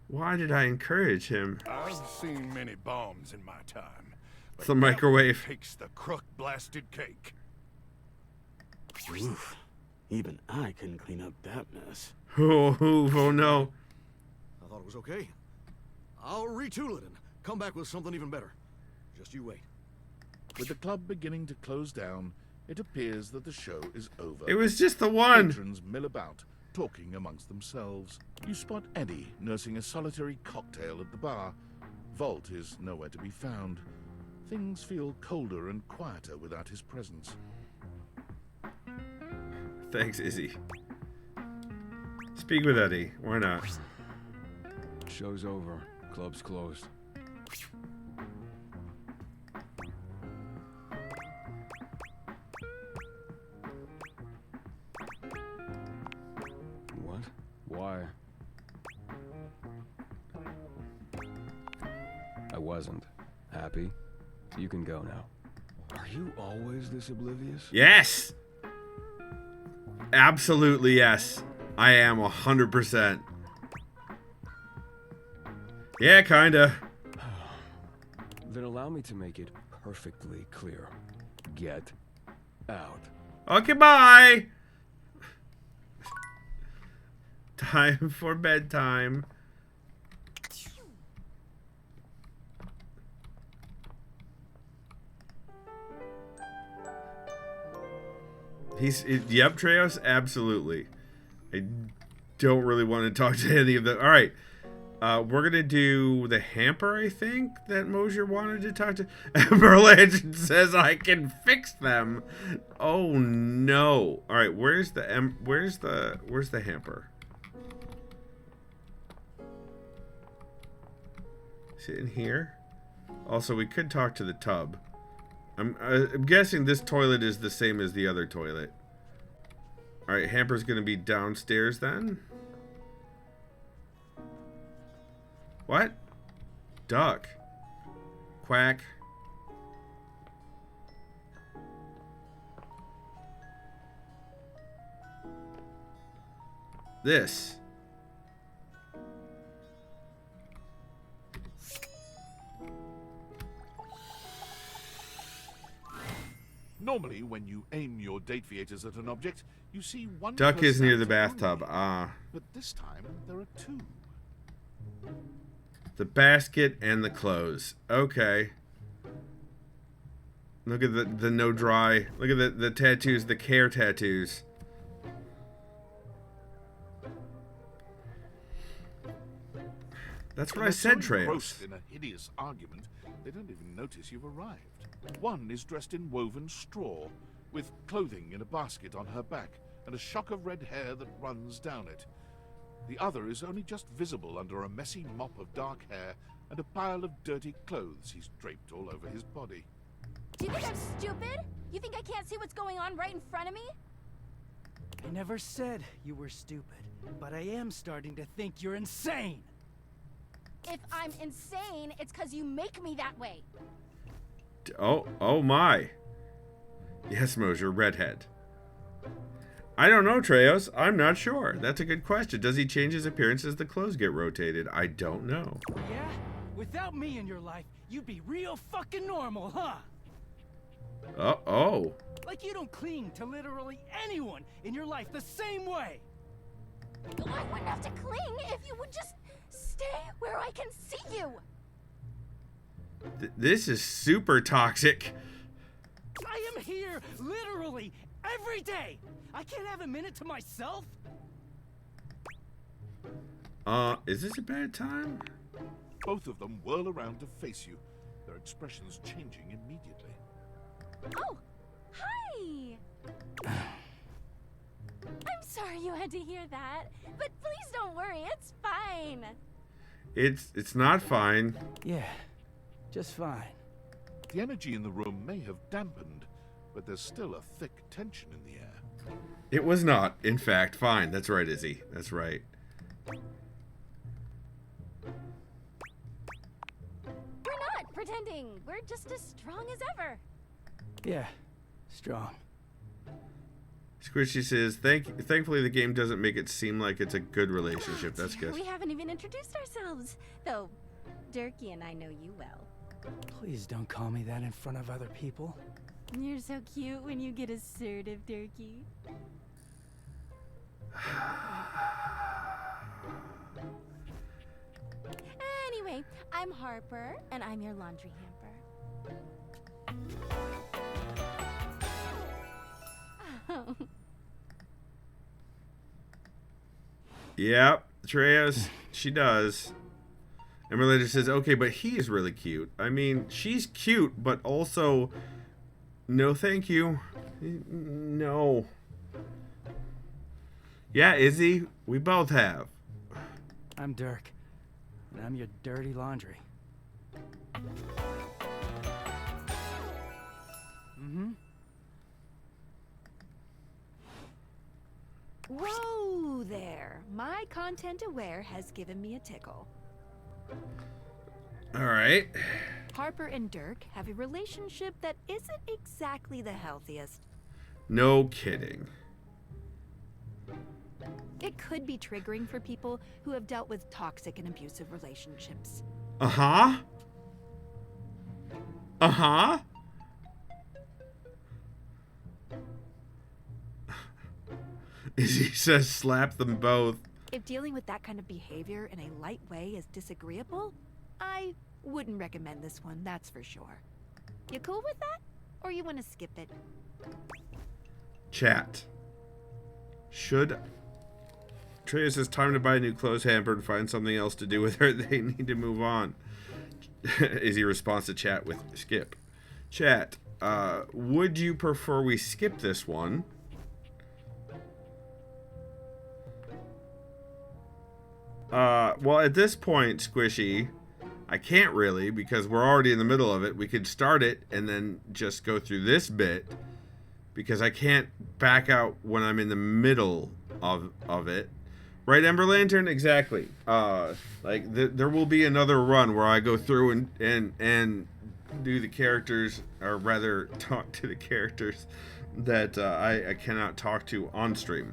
Why did I encourage him? I've seen many bombs in my time. It's the microwave. Takes the crook-blasted cake. Oof. Even I couldn't clean up that mess. Oh no. I thought it was okay. I'll retool it and come back with something even better. Just you wait. With the club beginning to close down, it appears that the show is over. It was just the one. Patrons mill about, talking amongst themselves. You spot Eddie nursing a solitary cocktail at the bar. Volt is nowhere to be found. Things feel colder and quieter without his presence. Thanks, Izzy. Speak with Eddie. Why not? Show's over. Club's closed. What? Why? I wasn't. Happy? You can go now. Are you always this oblivious? Yes! Absolutely yes. I am 100%. Yeah, kinda. Then allow me to make it perfectly clear. Get out. Okay, bye! Time for bedtime. Yep, Treos, absolutely. I don't really want to talk to any of them. All right, we're gonna do the Hamper, I think, that Mosier wanted to talk to. Merlin says I can fix them. Oh no! All right, where's the Hamper? Is it in here? Also, we could talk to the tub. I'm guessing this toilet is the same as the other toilet. Alright, Hamper's gonna be downstairs then. What? Duck. Quack. This. Normally, when you aim your Dateviators at an object, you see one. Duck is near the personality bathtub. only. Ah. But this time, there are two. The basket and the clothes. Okay. Look at the no dry. Look at the tattoos, the care tattoos. That's what I said, Treos. Engrossed in a hideous argument, they don't even notice you've arrived. One is dressed in woven straw, with clothing in a basket on her back, and a shock of red hair that runs down it. The other is only just visible under a messy mop of dark hair and a pile of dirty clothes he's draped all over his body. Do you think I'm stupid? You think I can't see what's going on right in front of me? I never said you were stupid, but I am starting to think you're insane. If I'm insane, it's because you make me that way. Oh my. Yes, Mosier, redhead. I don't know, Treos. I'm not sure. That's a good question. Does he change his appearance as the clothes get rotated? I don't know. Yeah? Without me in your life, you'd be real fucking normal, huh? Oh. Like you don't cling to literally anyone in your life the same way. I wouldn't have to cling if you would just stay where I can see you. This is super toxic. I am here literally every day. I can't have a minute to myself. Is this a bad time? Both of them whirl around to face you, their expressions changing immediately. Oh, hi. I'm sorry you had to hear that, but please don't worry, it's fine. It's not fine. Yeah, just fine. The energy in the room may have dampened, but there's still a thick tension in the air. It was not, in fact, fine. That's right, Izzy. That's right. We're not pretending. We're just as strong as ever. Yeah, strong. Squishy says, thankfully the game doesn't make it seem like it's a good relationship. That's good. We haven't even introduced ourselves, though Dirky and I know you well. Please don't call me that in front of other people. You're so cute when you get assertive, Dirky. Anyway, I'm Harper, and I'm your laundry hamper. Oh. Yep, Treos, she does. And Relator says, okay, but he's really cute. I mean, she's cute, but also, no thank you. No. Yeah, Izzy, we both have. I'm Dirk, and I'm your dirty laundry. Mm-hmm. Whoa there. My content aware has given me a tickle. All right. Harper and Dirk have a relationship that isn't exactly the healthiest. No kidding. It could be triggering for people who have dealt with toxic and abusive relationships. Uh-huh. Uh-huh. Izzy says slap them both. If dealing with that kind of behavior in a light way is disagreeable, I wouldn't recommend this one, that's for sure. You cool with that? Or you want to skip it? Chat. Should... Treya says time to buy a new clothes hamper and find something else to do with her. They need to move on. Izzy responds to chat with skip. Chat, would you prefer we skip this one? Well, at this point, Squishy, I can't really because we're already in the middle of it. We could start it and then just go through this bit because I can't back out when I'm in the middle of it. Right, Ember Lantern? Exactly. There will be another run where I go through and do the characters, or rather talk to the characters that I cannot talk to on stream.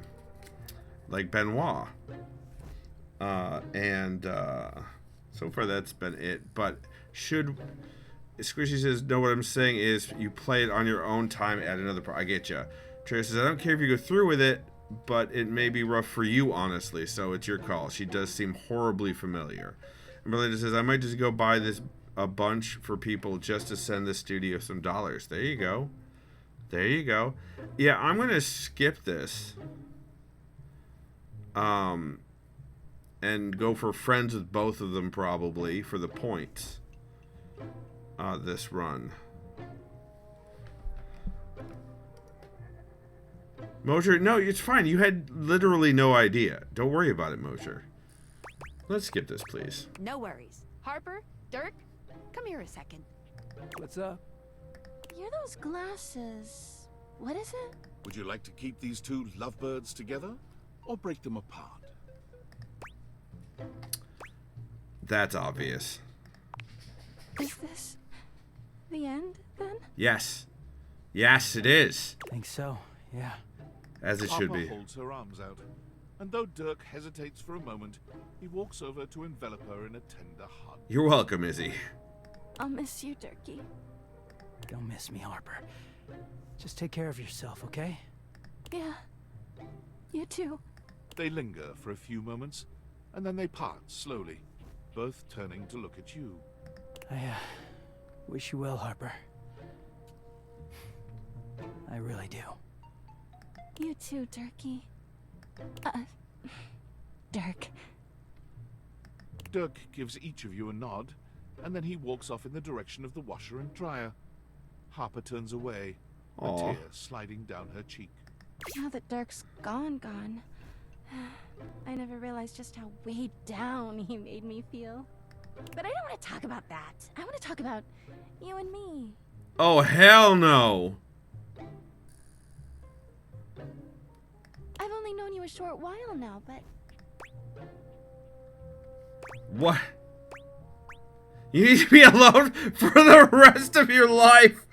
Like Benoit. So far that's been it. But Squishy says, no, what I'm saying is you play it on your own time at another I get ya. Trey says, I don't care if you go through with it, but it may be rough for you, honestly, so it's your call. She does seem horribly familiar. And Belinda says, I might just go buy a bunch for people just to send the studio some dollars. There you go. There you go. Yeah, I'm going to skip this. And go for friends with both of them, probably, for the points. This run. Mosher, no, it's fine. You had literally no idea. Don't worry about it, Mosher. Let's skip this, please. No worries. Harper, Dirk, come here a second. What's up? You're those glasses. What is it? Would you like to keep these two lovebirds together, or break them apart? That's obvious. Is this the end, then? Yes. Yes, it is. Think so, yeah. As it should be. Harper holds her arms out, and though Dirk hesitates for a moment, he walks over to envelop her in a tender hug. You're welcome, Izzy. I'll miss you, Dirky. Don't miss me, Harper. Just take care of yourself, okay? Yeah. You too. They linger for a few moments, and then they part slowly, both turning to look at you. I wish you well, Harper. I really do. You too, Dirky. Dirk. Dirk gives each of you a nod, and then he walks off in the direction of the washer and dryer. Harper turns away, a tear sliding down her cheek. Now that Dirk's gone, I never realized just how weighed down he made me feel. But I don't want to talk about that. I want to talk about you and me. Oh, hell no. I've only known you a short while now, but... What? You need to be alone for the rest of your life.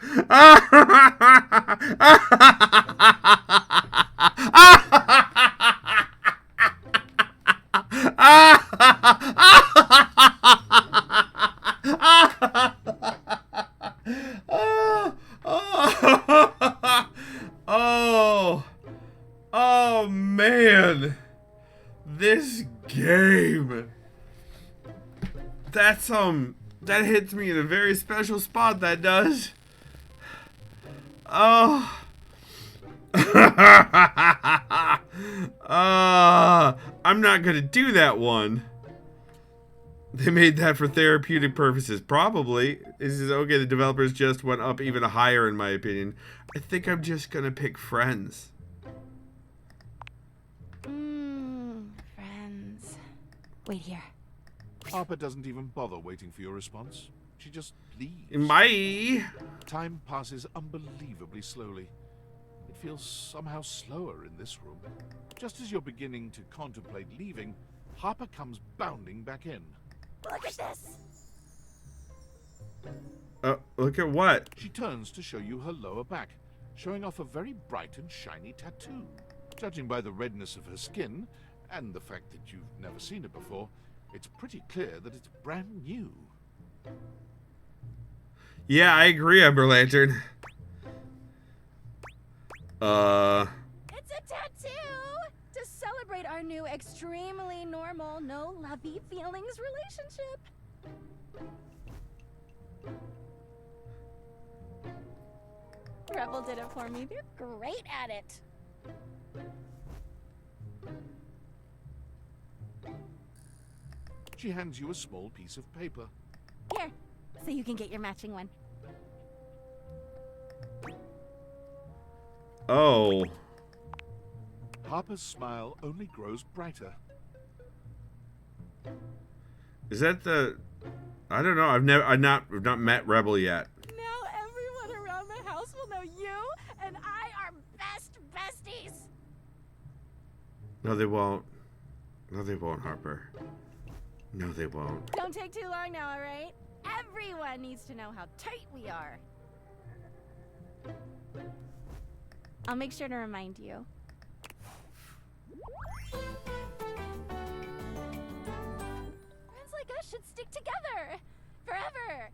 Oh man, this game. That hits me in a very special spot, that does. Oh. I'm not gonna do that one. They made that for therapeutic purposes. Probably. This is okay, the developers just went up even higher in my opinion. I think I'm just gonna pick Friends. Friends. Wait here. Harper doesn't even bother waiting for your response. She just leaves. Bye. Time passes unbelievably slowly. It feels somehow slower in this room. Just as you're beginning to contemplate leaving, Harper comes bounding back in. Look at this! Look at what? She turns to show you her lower back, showing off a very bright and shiny tattoo. Judging by the redness of her skin, and the fact that you've never seen it before, it's pretty clear that it's brand new. Yeah, I agree, Ember Lantern. It's a tattoo! To celebrate our new extremely normal, no lovey feelings relationship. Rebel did it for me. They're great at it. She hands you a small piece of paper. Here, so you can get your matching one. Oh. Harper's smile only grows brighter. Is that the I don't know. I've not met Rebel yet. Now everyone around the house will know you and I are best besties. No, they won't. No, they won't, Harper. No, they won't. Don't take too long now, all right? Everyone needs to know how tight we are. I'll make sure to remind you. Friends like us should stick together forever.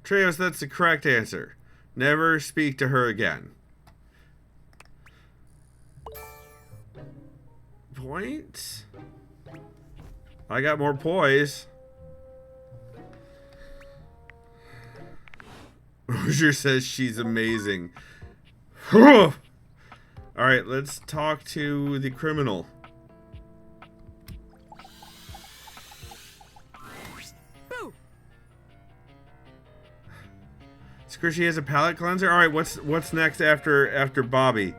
Treos, that's the correct answer. Never speak to her again. Points? I got more poise. Roger says she's amazing. Alright, let's talk to the criminal. Boo! Squishy has a palate cleanser? Alright, what's next after Bobby?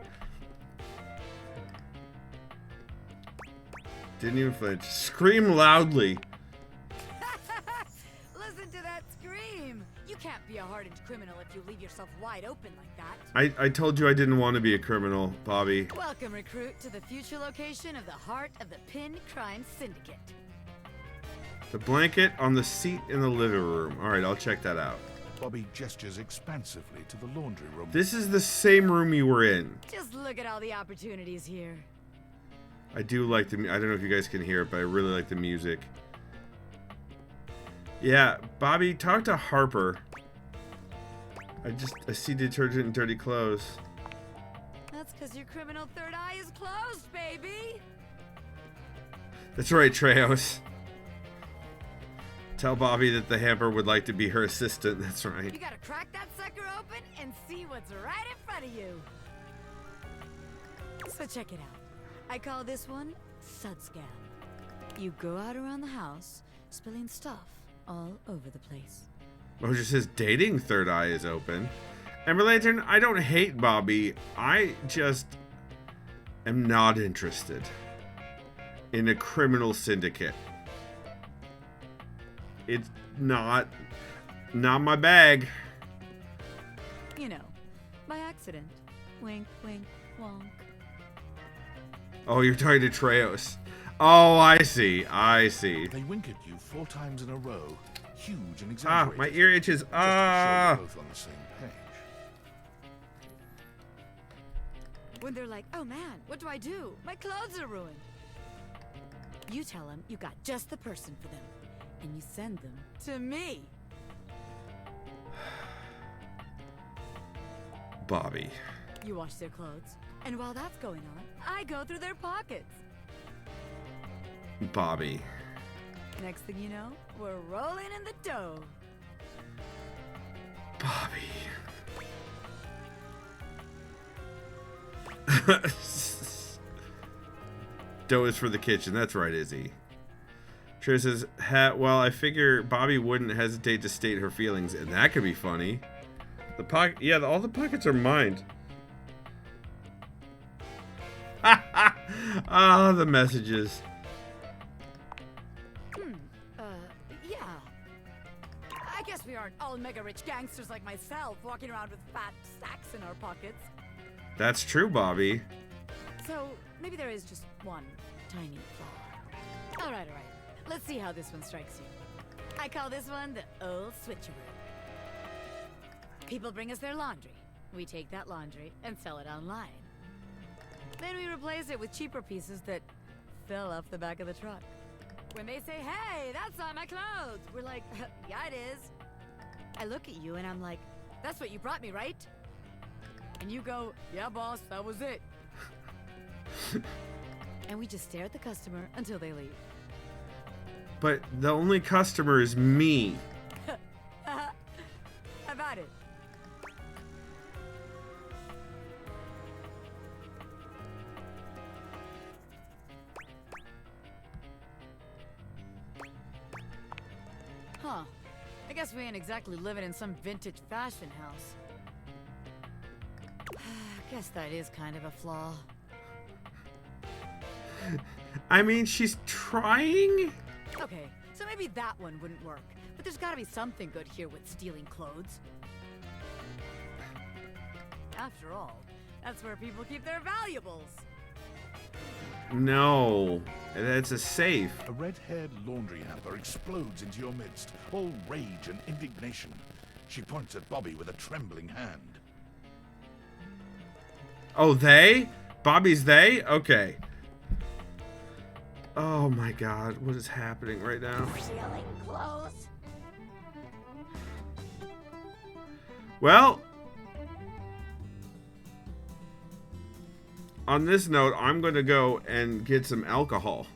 Didn't even flinch. Scream loudly. Listen to that scream! You can't be a hardened criminal if you leave yourself wide open like that. I told you I didn't want to be a criminal, Bobby. Welcome, recruit, to the future location of the heart of the Pin Crime Syndicate. The blanket on the seat in the living room. Alright, I'll check that out. Bobby gestures expansively to the laundry room. This is the same room you were in. Just look at all the opportunities here. I do like the... I don't know if you guys can hear it, but I really like the music. Yeah, Bobby, talk to Harper. I see detergent and dirty clothes. That's because your criminal third eye is closed, baby! That's right, Treos. Tell Bobby that the Hamper would like to be her assistant. That's right. You gotta crack that sucker open and see what's right in front of you. So check it out. I call this one Sudscam. You go out around the house, spilling stuff all over the place. Oh, just his dating third eye is open. Amber Lantern, I don't hate Bobby. I just am not interested in a criminal syndicate. It's not my bag. You know, by accident. Wink, wink, wonk. Oh, you're talking to Treos. Oh, I see. They wink at you 4 times in a row. Huge and exaggerated. My ear itches. Just to show you're both on the same page. When they're like, oh man, what do I do? My clothes are ruined. You tell them you got just the person for them. And you send them to me. Bobby. You wash their clothes. And while that's going on, I go through their pockets. Bobby. Next thing you know, we're rolling in the dough. Bobby. Dough is for the kitchen. That's right, Izzy. Trish says, well, I figure Bobby wouldn't hesitate to state her feelings, and that could be funny. The pocket, yeah, all the pockets are mine. Ah, the messages. Yeah. I guess we aren't all mega rich gangsters like myself walking around with fat stacks in our pockets. That's true, Bobby. So, maybe there is just one tiny flaw. Alright. Let's see how this one strikes you. I call this one the old switcheroo. People bring us their laundry. We take that laundry and sell it online. Then we replace it with cheaper pieces that fell off the back of the truck. When they say, hey, that's not my clothes, we're like, yeah, it is. I look at you and I'm like, that's what you brought me, right? And you go, yeah, boss, that was it. And we just stare at the customer until they leave. But the only customer is me. How about it? Huh. I guess we ain't exactly living in some vintage fashion house. Guess that is kind of a flaw. I mean, she's trying. Okay, so maybe that one wouldn't work. But there's gotta be something good here with stealing clothes. After all, that's where people keep their valuables. No, that's a safe. A red-haired laundry hamper explodes into your midst, all rage and indignation. She points at Bobby with a trembling hand. Oh, they? Bobby's they? Okay. Oh my god, what is happening right now? Stealing clothes? Well, on this note, I'm going to go and get some alcohol.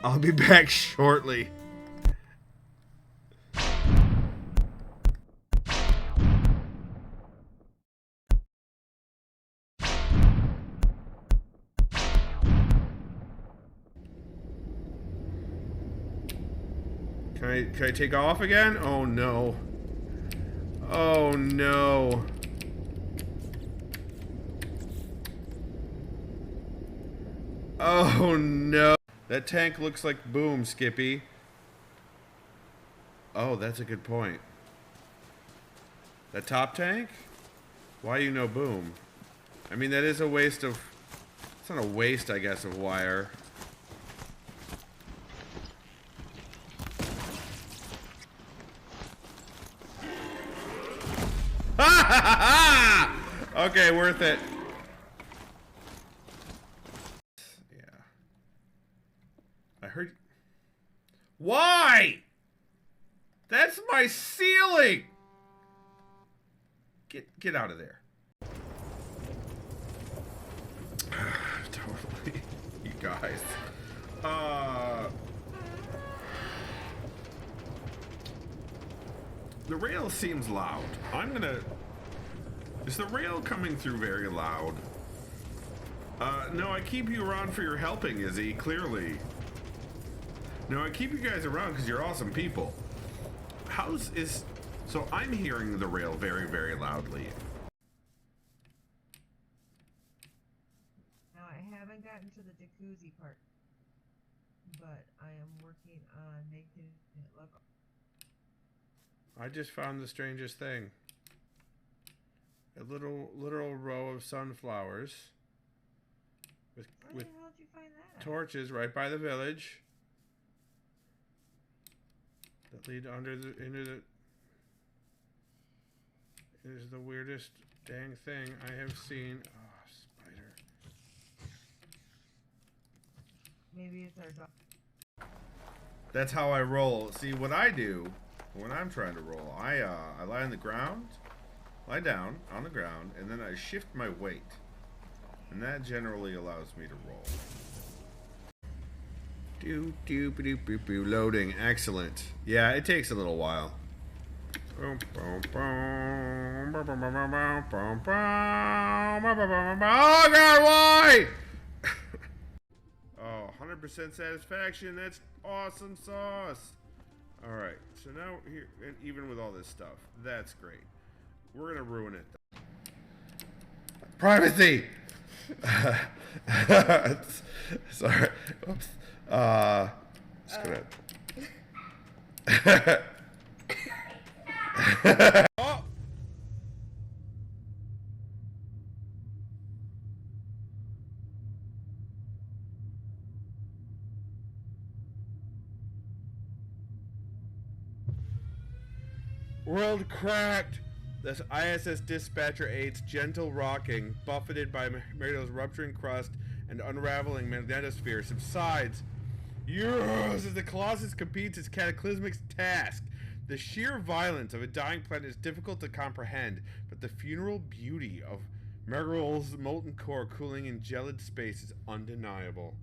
I'll be back shortly. Can I take off again? Oh no. Oh no. Oh no. That tank looks like Boom, Skippy. Oh, that's a good point. That top tank? Why you know Boom? I mean, that is a waste of... It's not a waste, I guess, of wire. Okay, worth it. Yeah. I heard... Why? That's my ceiling! Get out of there. Totally. You guys. The rail seems loud. I'm gonna... Is the rail coming through very loud? No, I keep you around for your helping, Izzy, clearly. No, I keep you guys around because you're awesome people. So I'm hearing the rail very, very loudly. Now, I haven't gotten to the jacuzzi part, but I am working on making it look... I just found the strangest thing. A literal row of sunflowers with Where the hell did you find that? torches right by the village that lead into the... It is the weirdest dang thing I have seen. Oh, spider. Maybe it's our dog. That's how I roll. See, what I do when I'm trying to roll, I lie on the ground, lie down on the ground, and then I shift my weight. And that generally allows me to roll. Loading. Excellent. Yeah, it takes a little while. Oh god, why? Oh, 100% satisfaction. That's awesome sauce. Alright, so now here, and even with all this stuff, that's great. We're gonna ruin it. Privacy! Sorry. Oops. Just gonna... Oh! World cracked! The ISS dispatcher aids gentle rocking, buffeted by Merido's rupturing crust and unraveling magnetosphere, subsides. Yes! As the Colossus completes its cataclysmic task. The sheer violence of a dying planet is difficult to comprehend, but the funeral beauty of Megarol's molten core cooling in gelid space is undeniable.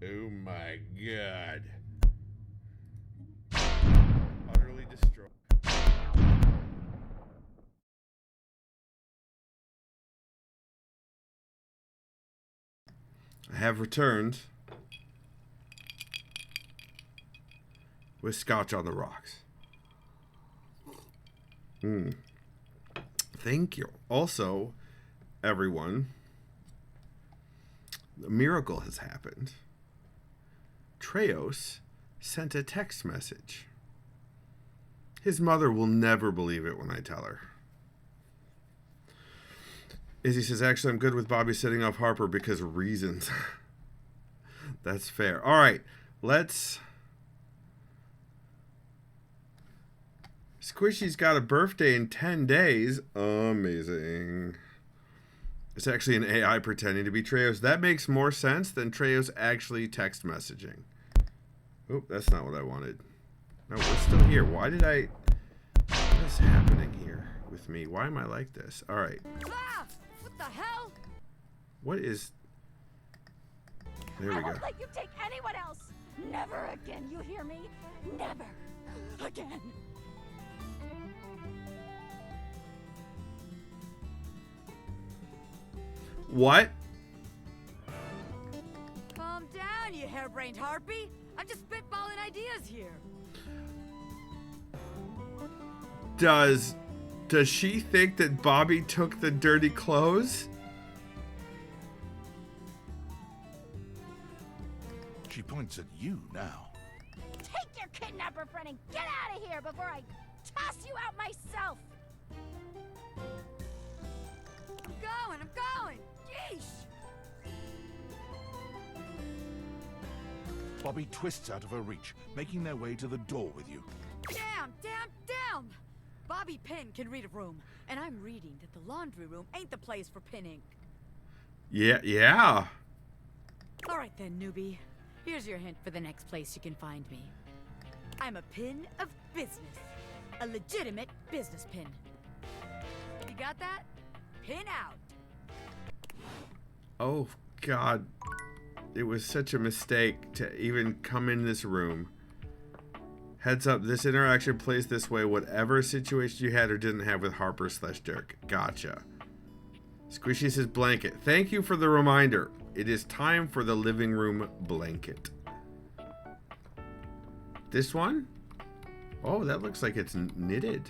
Oh my god. Utterly destroyed. I have returned with scotch on the rocks. Thank you. Also, everyone, a miracle has happened. Treos sent a text message. His mother will never believe it when I tell her. Izzy says, actually, I'm good with Bobby setting off Harper because of reasons. That's fair. All right, let's... Squishy's got a birthday in 10 days. Amazing. It's actually an AI pretending to be Treos. That makes more sense than Treos actually text messaging. Oh, that's not what I wanted. No, we're still here. Why did I... What is happening here with me? Why am I like this? All right. Ah! What the hell? What is... There we I go. won't let you take anyone else. Never again, you hear me? Never again. What? Calm down, you harebrained harpy. I'm just spitballing ideas here. Does she think that Bobby took the dirty clothes? She points at you now. Take your kidnapper friend and get out of here before I toss you out myself. I'm going. Yeesh. Bobby twists out of her reach, making their way to the door with you. Damn! Bobby Pin can read a room, and I'm reading that the laundry room ain't the place for pinning. Yeah. All right then, newbie. Here's your hint for the next place you can find me. I'm a pin of business. A legitimate business pin. You got that? Pin out. Oh, God. It was such a mistake to even come in this room. Heads up, this interaction plays this way whatever situation you had or didn't have with Harper/Dirk. Gotcha. Squishy says blanket. Thank you for the reminder. It is time for the living room blanket. This one? Oh, that looks like it's knitted.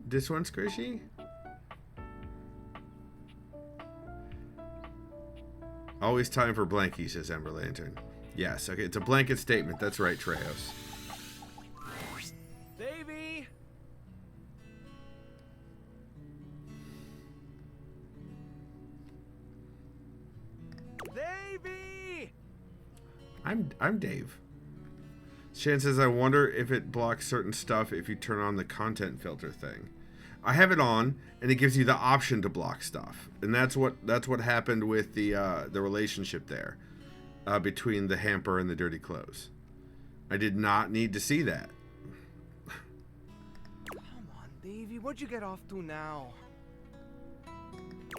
This one, Squishy? Always time for blankie, says Ember Lantern. Yes, okay, it's a blanket statement. That's right, Treos. Davey! Davey! I'm Dave. Shan says, I wonder if it blocks certain stuff if you turn on the content filter thing. I have it on, and it gives you the option to block stuff, and that's what happened with the relationship there between the hamper and the dirty clothes. I did not need to see that. Come on, Davey, what'd you get off to now?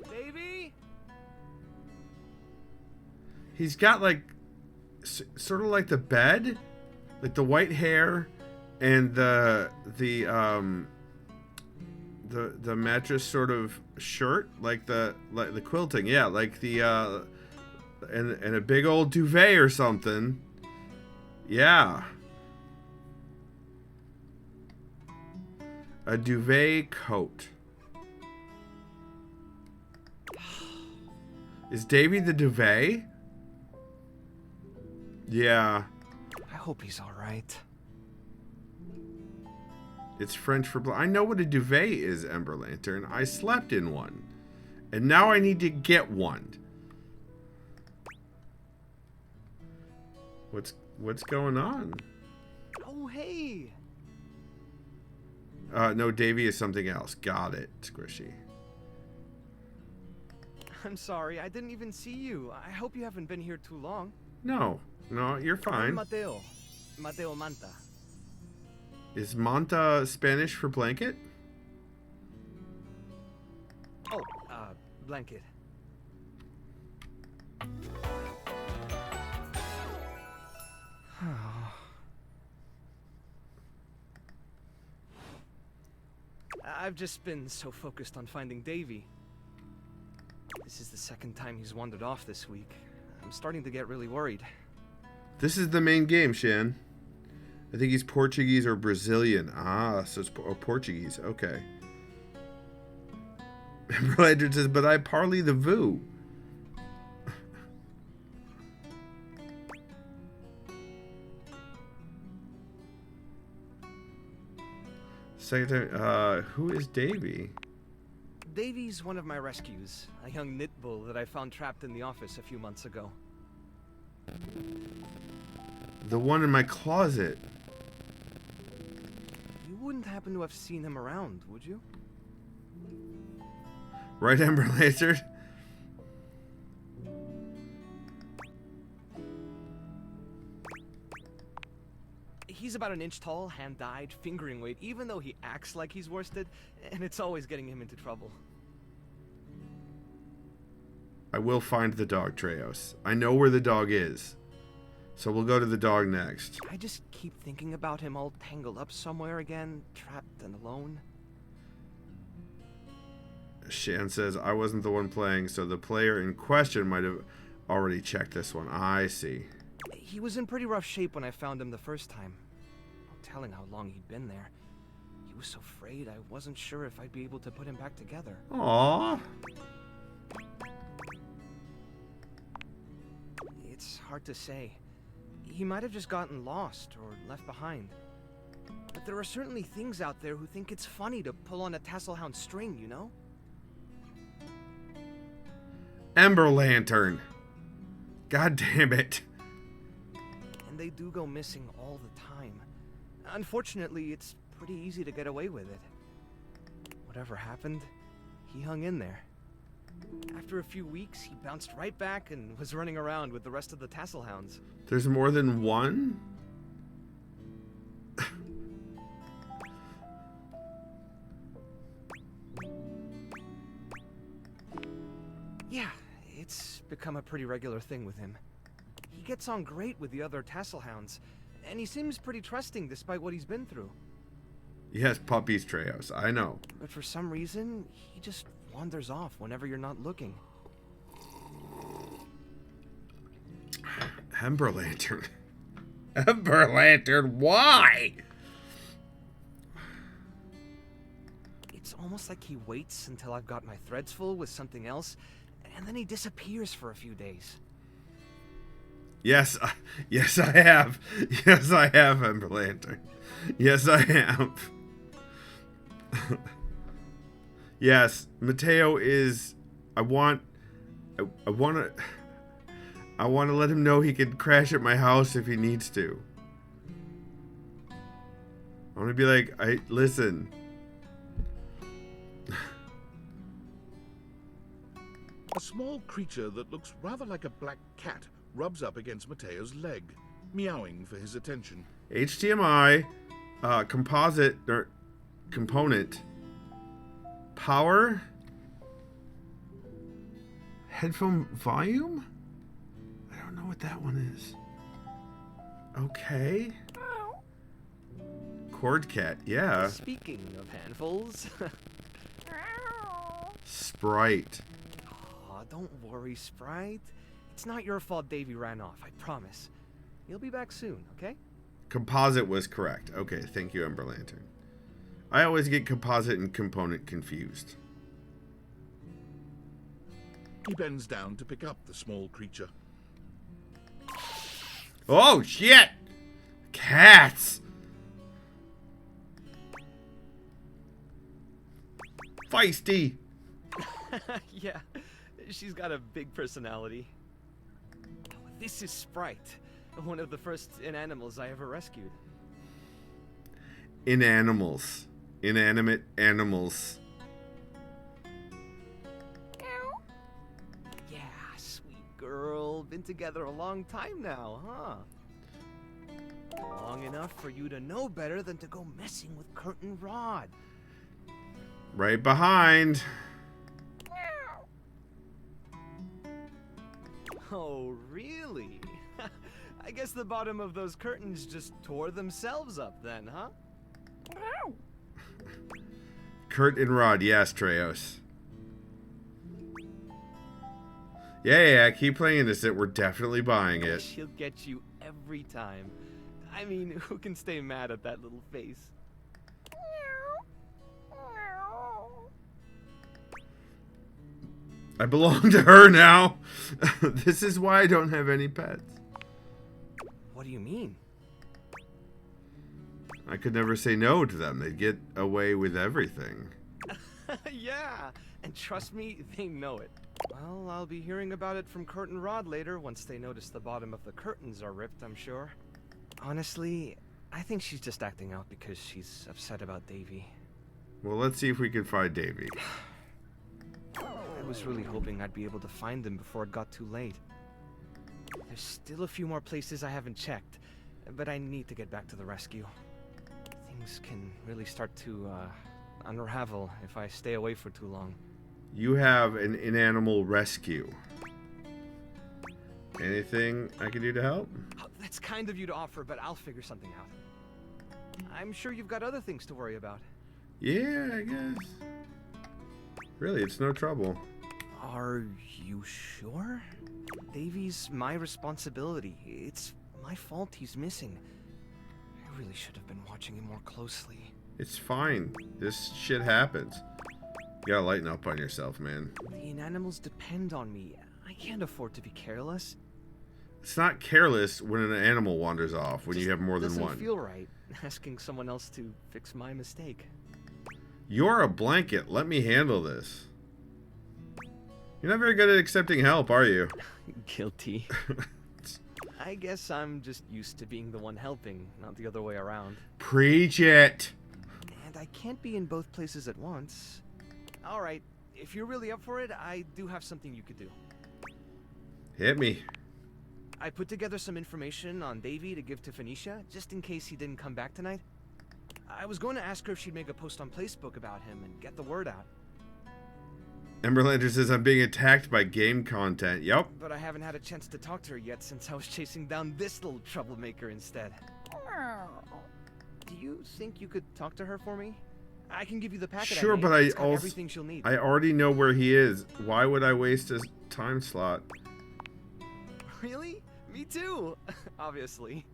Davey? He's got like sort of like the bed, like the white hair, and the mattress sort of shirt, like the quilting, yeah, like the and a big old duvet or something. Yeah. A duvet coat. Is Davey the duvet? Yeah. I hope he's alright. It's French for I know what a duvet is, Ember Lantern. I slept in one. And now I need to get one. What's going on? Oh, hey! No, Davey is something else. Got it, Squishy. I'm sorry, I didn't even see you. I hope you haven't been here too long. No, you're fine. I'm Mateo Manta. Is Manta Spanish for blanket? Oh, blanket. I've just been so focused on finding Davey. This is the second time he's wandered off this week. I'm starting to get really worried. This is the main game, Shan. I think he's Portuguese or Brazilian. Ah, so it's Portuguese. Okay. Bradford says, but I parley the voo. Second time. Who is Davy? Davy's one of my rescues, a young knit bull that I found trapped in the office a few months ago. The one in my closet. You wouldn't happen to have seen him around, would you? Right, Ember Lantern? He's about an inch tall, hand-dyed, fingering weight, even though he acts like he's worsted, and it's always getting him into trouble. I will find the dog, Treos. I know where the dog is. So we'll go to the dog next. I just keep thinking about him all tangled up somewhere again, trapped and alone. Shan says, I wasn't the one playing, so the player in question might have already checked this one. I see. He was in pretty rough shape when I found him the first time. No telling how long he'd been there. He was so frayed I wasn't sure if I'd be able to put him back together. Aww. It's hard to say. He might have just gotten lost or left behind. But there are certainly things out there who think it's funny to pull on a Tasselhound string, you know? Ember Lantern. God damn it. And they do go missing all the time. Unfortunately, it's pretty easy to get away with it. Whatever happened, he hung in there. After a few weeks, he bounced right back and was running around with the rest of the Tasselhounds. There's more than one? Yeah, it's become a pretty regular thing with him. He gets on great with the other Tasselhounds, and he seems pretty trusting despite what he's been through. Yes, puppies, Treos. I know. But for some reason, he just wanders off whenever you're not looking. Ember Lantern. Ember Lantern, why? It's almost like he waits until I've got my threads full with something else, and then he disappears for a few days. Yes, yes I have. Yes I have, Ember Lantern. Yes I have. Yes, Mateo is... I want to let him know he can crash at my house if he needs to. I want to be like, listen. A small creature that looks rather like a black cat rubs up against Mateo's leg, meowing for his attention. HDMI, composite, or component, power, headphone volume? I don't know what that one is. Okay. Cord cat, yeah. Speaking of handfuls... Sprite. Aw, don't worry, Sprite. It's not your fault Davy ran off, I promise. He'll be back soon, okay? Composite was correct. Okay, thank you, Ember Lantern. I always get composite and component confused. He bends down to pick up the small creature. Oh, shit! Cats! Feisty! Yeah, she's got a big personality. This is Sprite, one of the first inanimals I ever rescued. Inanimals. Inanimate animals. Yeah, sweet girl. Been together a long time now, huh? Long enough for you to know better than to go messing with Curtin Rod. Right behind. Oh, really? I guess the bottom of those curtains just tore themselves up then, huh? Kurt and Rod, yes, Treos. Yeah, keep playing this. We're definitely buying it. She'll get you every time. I mean, who can stay mad at that little face? I belong to her now. This is why I don't have any pets. What do you mean? I could never say no to them. They'd get away with everything. Yeah, and trust me, they know it. Well, I'll be hearing about it from Kurt and Rod later once they notice the bottom of the curtains are ripped, I'm sure. Honestly, I think she's just acting out because she's upset about Davy. Well, let's see if we can find Davy. I was really hoping I'd be able to find him before it got too late. There's still a few more places I haven't checked, but I need to get back to the rescue. Things can really start to, unravel if I stay away for too long. You have an inanimal rescue. Anything I can do to help? Oh, that's kind of you to offer, but I'll figure something out. I'm sure you've got other things to worry about. Yeah, I guess. Really, it's no trouble. Are you sure? Davy's my responsibility. It's my fault he's missing. I really should have been watching him more closely. It's fine. This shit happens. You gotta lighten up on yourself, man. The inanimals depend on me. I can't afford to be careless. It's not careless when an animal wanders off, when you have more than one. Doesn't feel right asking someone else to fix my mistake. You're a blanket. Let me handle this. You're not very good at accepting help, are you? Guilty. I guess I'm just used to being the one helping, not the other way around. Preach it! And I can't be in both places at once. Alright, if you're really up for it, I do have something you could do. Hit me. I put together some information on Davy to give to Phoenicia, just in case he didn't come back tonight. I was going to ask her if she'd make a post on Facebook about him and get the word out. Emberlander says I'm being attacked by game content. Yep. But I haven't had a chance to talk to her yet since I was chasing down this little troublemaker instead. Do you think you could talk to her for me? I can give you the packet. Sure, but I also everything she'll need. I already know where he is. Why would I waste a time slot? Really? Me too. Obviously.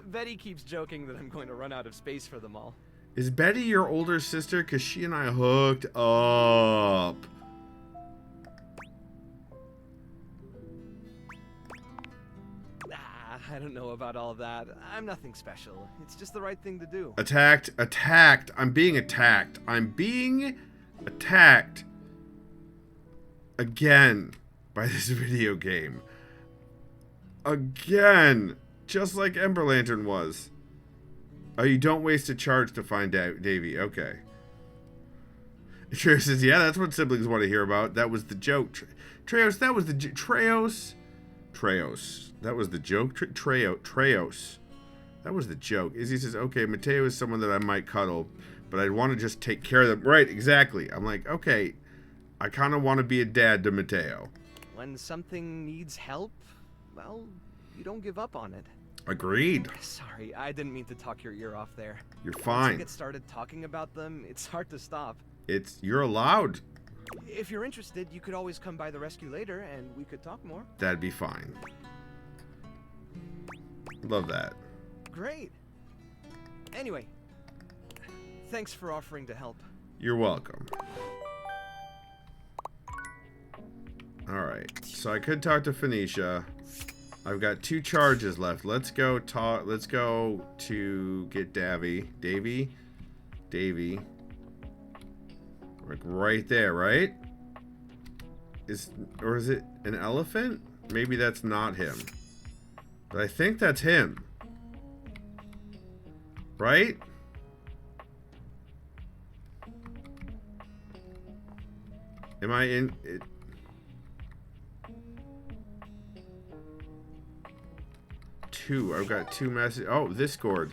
Betty keeps joking that I'm going to run out of space for them all. Is Betty your older sister? Because she and I hooked up. I don't know about all that. I'm nothing special. It's just the right thing to do. Attacked. Attacked. I'm being attacked. I'm being attacked. Again. By this video game. Again. Just like Ember Lantern was. Oh, you don't waste a charge to find Davy. Okay. Treos says, yeah, that's what siblings want to hear about. That was the joke. Treos, that was the... Treos. That was the joke. Treos. That was the joke. Izzy says, okay, Mateo is someone that I might cuddle, but I'd want to just take care of them. Right, exactly. I'm like, okay, I kind of want to be a dad to Mateo. When something needs help, well, you don't give up on it. Agreed. Sorry, I didn't mean to talk your ear off there. You're Once fine. I get started talking about them, it's hard to stop. You're allowed. If you're interested, you could always come by the rescue later, and we could talk more. That'd be fine. Love that. Great. Anyway, thanks for offering to help. You're welcome. Alright, so I could talk to Phoenicia. I've got 2 charges left. Let's go to get Davy. Like right there, right? Or is it an elephant? Maybe that's not him. But I think that's him. Right? Am I in it? I've got 2 messages. Oh, this scored.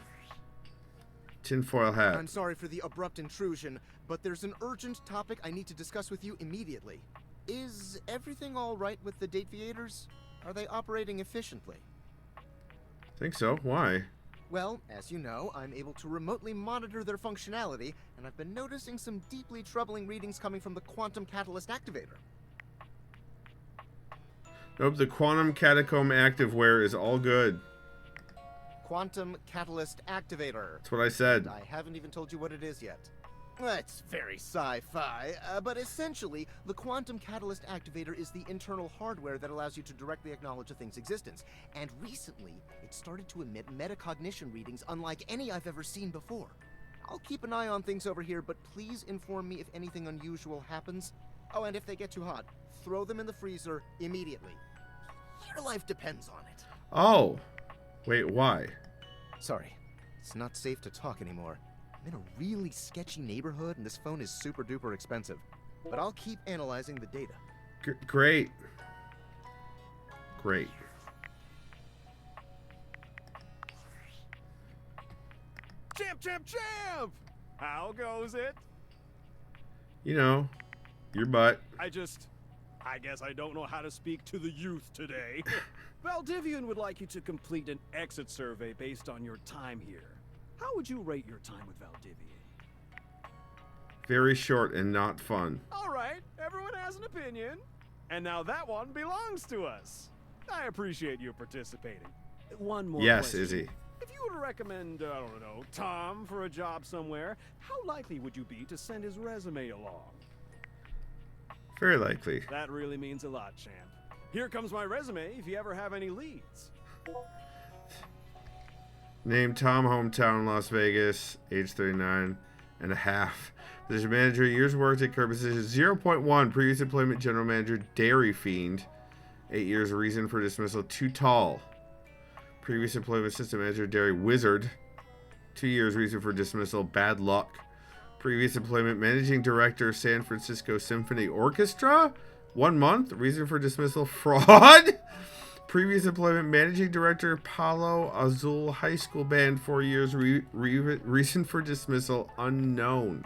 Tinfoil hat. I'm sorry for the abrupt intrusion, but there's an urgent topic I need to discuss with you immediately. Is everything all right with the Dateviators? Are they operating efficiently? Think so. Why? Well, as you know, I'm able to remotely monitor their functionality, and I've been noticing some deeply troubling readings coming from the Quantum Catalyst Activator. Nope, the Quantum Catacomb Activewear is all good. Quantum Catalyst Activator. That's what I said. I haven't even told you what it is yet. That's very sci-fi, but essentially, the quantum catalyst activator is the internal hardware that allows you to directly acknowledge a thing's existence. And recently, it started to emit metacognition readings unlike any I've ever seen before. I'll keep an eye on things over here, but please inform me if anything unusual happens. Oh, and if they get too hot, throw them in the freezer immediately. Your life depends on it. Oh. Wait, why? Sorry, it's not safe to talk anymore. I'm in a really sketchy neighborhood, and this phone is super duper expensive. But I'll keep analyzing the data. Great. Great. Champ, champ, champ! How goes it? You know, your butt. I guess I don't know how to speak to the youth today. Valdivian would like you to complete an exit survey based on your time here. How would you rate your time with Valdivian? Very short and not fun. All right, everyone has an opinion. And now that one belongs to us. I appreciate you participating. One more Yes, question. Izzy. If you were to recommend, I don't know, Tom for a job somewhere, how likely would you be to send his resume along? Very likely. That really means a lot, champ. Here comes my resume if you ever have any leads. Name Tom, hometown, Las Vegas, age 39 and a half. Position manager, years worked at current position 0.1. Previous employment, general manager, Dairy Fiend. 8 years, reason for dismissal, too tall. Previous employment, assistant manager, Dairy Wizard. 2 years, reason for dismissal, bad luck. Previous employment, managing director, San Francisco Symphony Orchestra. 1 month, reason for dismissal, fraud. Previous employment, managing director, Palo Azul High School Band. 4 years, reason for dismissal, unknown.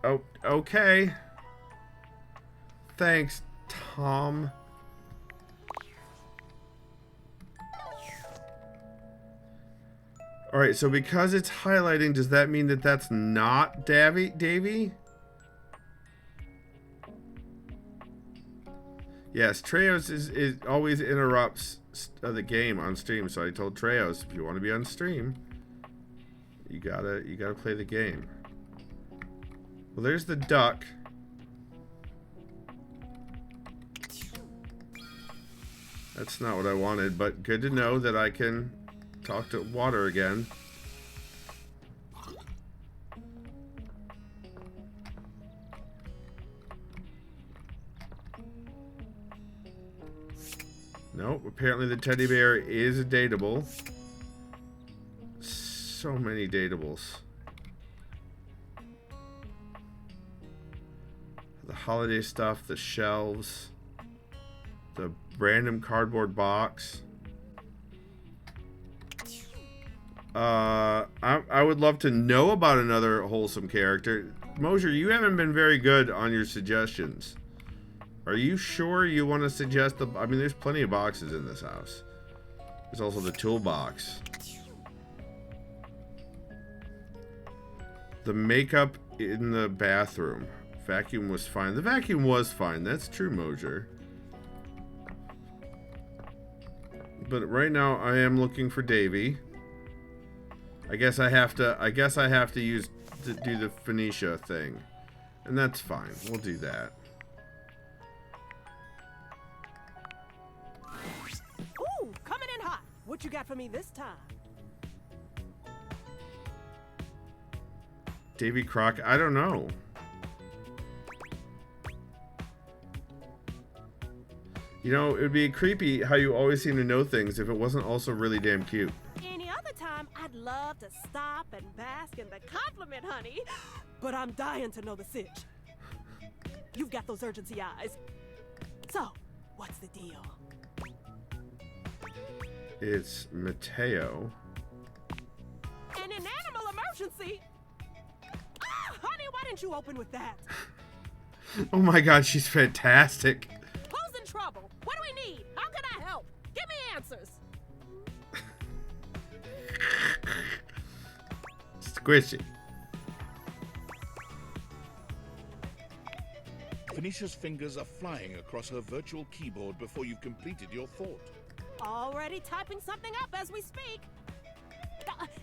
Oh, okay. Thanks, Tom. All right, so because it's highlighting, does that mean that that's not Davy? Yes, Treos is always interrupts the game on stream, so I told Treos, if you want to be on stream, you gotta play the game. Well, there's the duck. That's not what I wanted, but good to know that I can talk to water again. Nope, apparently the teddy bear is a dateable. So many dateables. The holiday stuff, the shelves, the random cardboard box. I would love to know about another wholesome character. Mosier, you haven't been very good on your suggestions. Are you sure you want to suggest the... I mean, there's plenty of boxes in this house. There's also the toolbox. The makeup in the bathroom. Vacuum was fine. The vacuum was fine. That's true, Mosier. But right now, I am looking for Davy. I guess I have to do the Phoenicia thing. And that's fine. We'll do that. Ooh, coming in hot. What you got for me this time? Davy Croc, I don't know. You know, it would be creepy how you always seem to know things if it wasn't also really damn cute. Any other time, I'd love to stop and bask in the compliment, honey. But I'm dying to know the sitch. You've got those urgency eyes. So, what's the deal? It's Mateo. An animal emergency? Ah, honey, why didn't you open with that? Oh my god, she's fantastic. Who's in trouble? What do we need? How can I help? Give me answers. Squishy. Phoenicia's fingers are flying across her virtual keyboard before you've completed your thought. Already typing something up as we speak.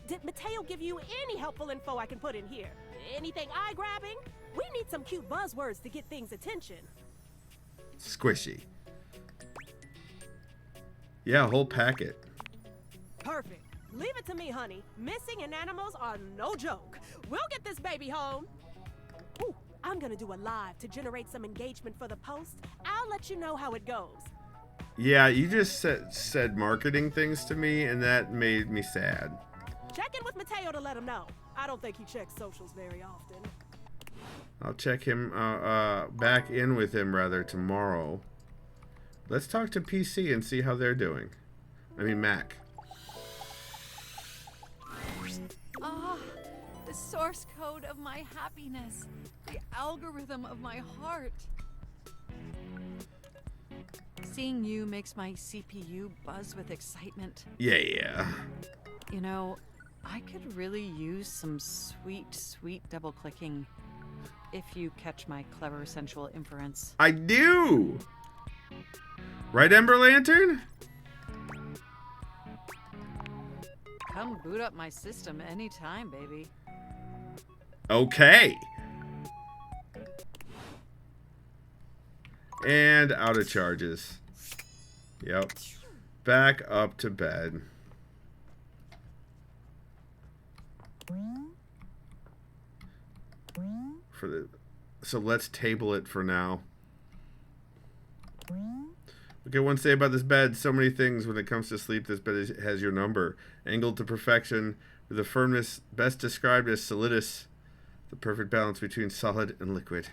Did Mateo give you any helpful info I can put in here? Anything eye-grabbing? We need some cute buzzwords to get things' attention. Squishy. Yeah, a whole packet. Perfect. Leave it to me, honey. Missing and animals are no joke. We'll get this baby home. Ooh, I'm gonna do a live to generate some engagement for the post. I'll let you know how it goes. Yeah, you just said marketing things to me, and that made me sad. Check in with Mateo to let him know. I don't think he checks socials very often. I'll check him back in with him rather tomorrow. Let's talk to PC and see how they're doing. I mean Mac. Ah, the source code of my happiness. The algorithm of my heart. Seeing you makes my CPU buzz with excitement. Yeah. You know, I could really use some sweet, sweet double-clicking if you catch my clever sensual inference. I do! Right, Ember Lantern? Come boot up my system anytime, baby. Okay. And out of charges. Yep. Back up to bed. So let's table it for now. Okay, one say about this bed, so many things when it comes to sleep. This bed has your number. Angled to perfection, with a firmness best described as solidus. The perfect balance between solid and liquid.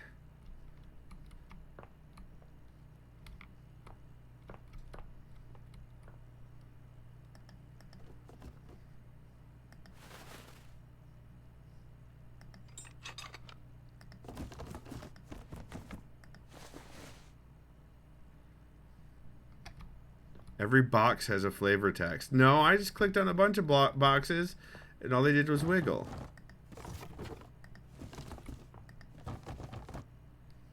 Every box has a flavor text. No, I just clicked on a bunch of boxes, and all they did was wiggle.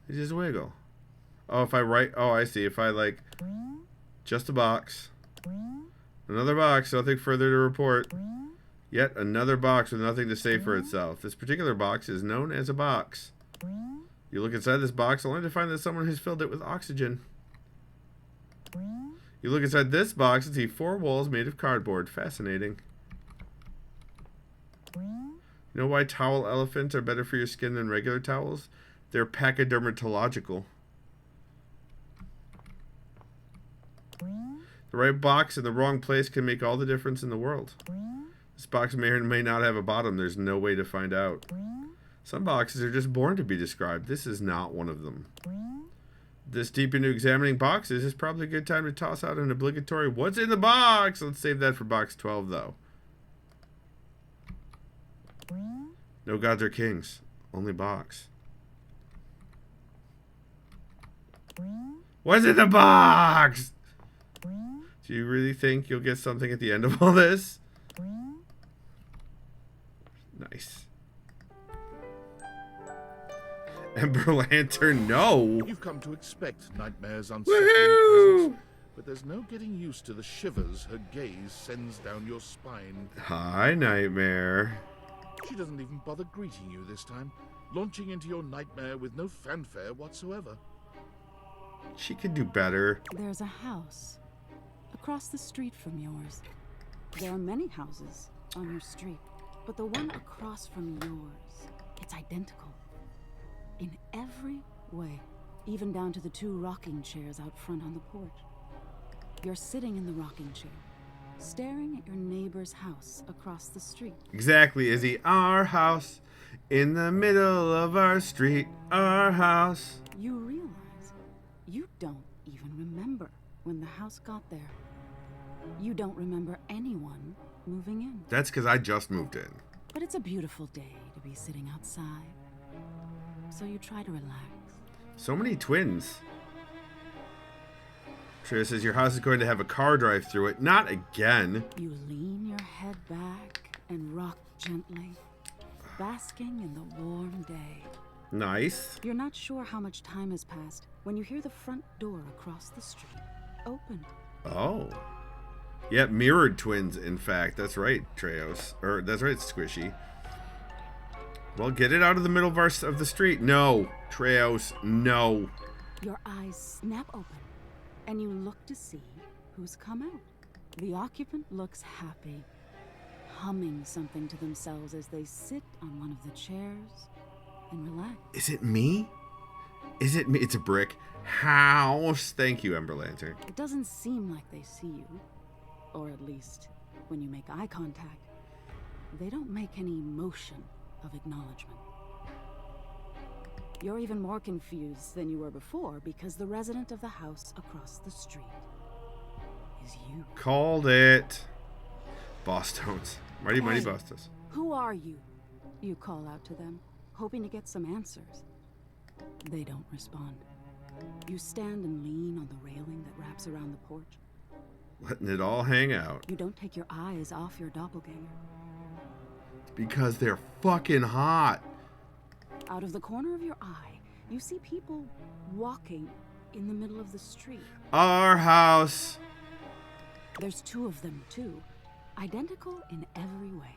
They just wiggle. Oh, if I write... Oh, I see. If I, like... Just a box. Another box, nothing further to report. Yet another box with nothing to say for itself. This particular box is known as a box. You look inside this box only to find that someone has filled it with oxygen. You look inside this box and see 4 walls made of cardboard. Fascinating. You know why towel elephants are better for your skin than regular towels? They're pachydermatological. The right box in the wrong place can make all the difference in the world. This box may or may not have a bottom. There's no way to find out. Some boxes are just born to be described. This is not one of them. This deep into examining boxes is probably a good time to toss out an obligatory what's in the box. Let's save that for box 12 though. No gods or kings, only box. What's in the box? Do you really think you'll get something at the end of all this? Nice. Ember Lantern, no. You've come to expect Nightmare's Woohoo! unsettling presence, but there's no getting used to the shivers her gaze sends down your spine. Hi, Nightmare. She doesn't even bother greeting you this time, launching into your nightmare with no fanfare whatsoever. She could do better. There's a house across the street from yours. There are many houses on your street, but the one across from yours, it's identical. In every way, even down to the 2 rocking chairs out front on the porch. You're sitting in the rocking chair, staring at your neighbor's house across the street. Exactly, Izzy. Our house in the middle of our street. Our house. You realize you don't even remember when the house got there. You don't remember anyone moving in. That's because I just moved in. But it's a beautiful day to be sitting outside. So you try to relax. So many twins. Trina says your house is going to have a car drive through it. Not again. You lean your head back and rock gently, basking in the warm day. Nice. You're not sure how much time has passed when you hear the front door across the street open. Oh. Yep, mirrored twins, in fact. That's right, Treos. Or, that's right, Squishy. Well, get it out of the middle of the street. No, Treos, no. Your eyes snap open, and you look to see who's come out. The occupant looks happy, humming something to themselves as they sit on one of the chairs and relax. Is it me? Is it me? It's a brick house. Thank you, Ember Lantern. It doesn't seem like they see you, or at least when you make eye contact, they don't make any motion of acknowledgement. You're even more confused than you were before because the resident of the house across the street is you. Called it. Boss tones. Mighty Hey, boss tones. Who are you? You call out to them, hoping to get some answers. They don't respond. You stand and lean on the railing that wraps around the porch. Letting it all hang out. You don't take your eyes off your doppelganger. Because they're fucking hot. Out of the corner of your eye, you see people walking in the middle of the street. Our house. There's two of them, too. Identical in every way.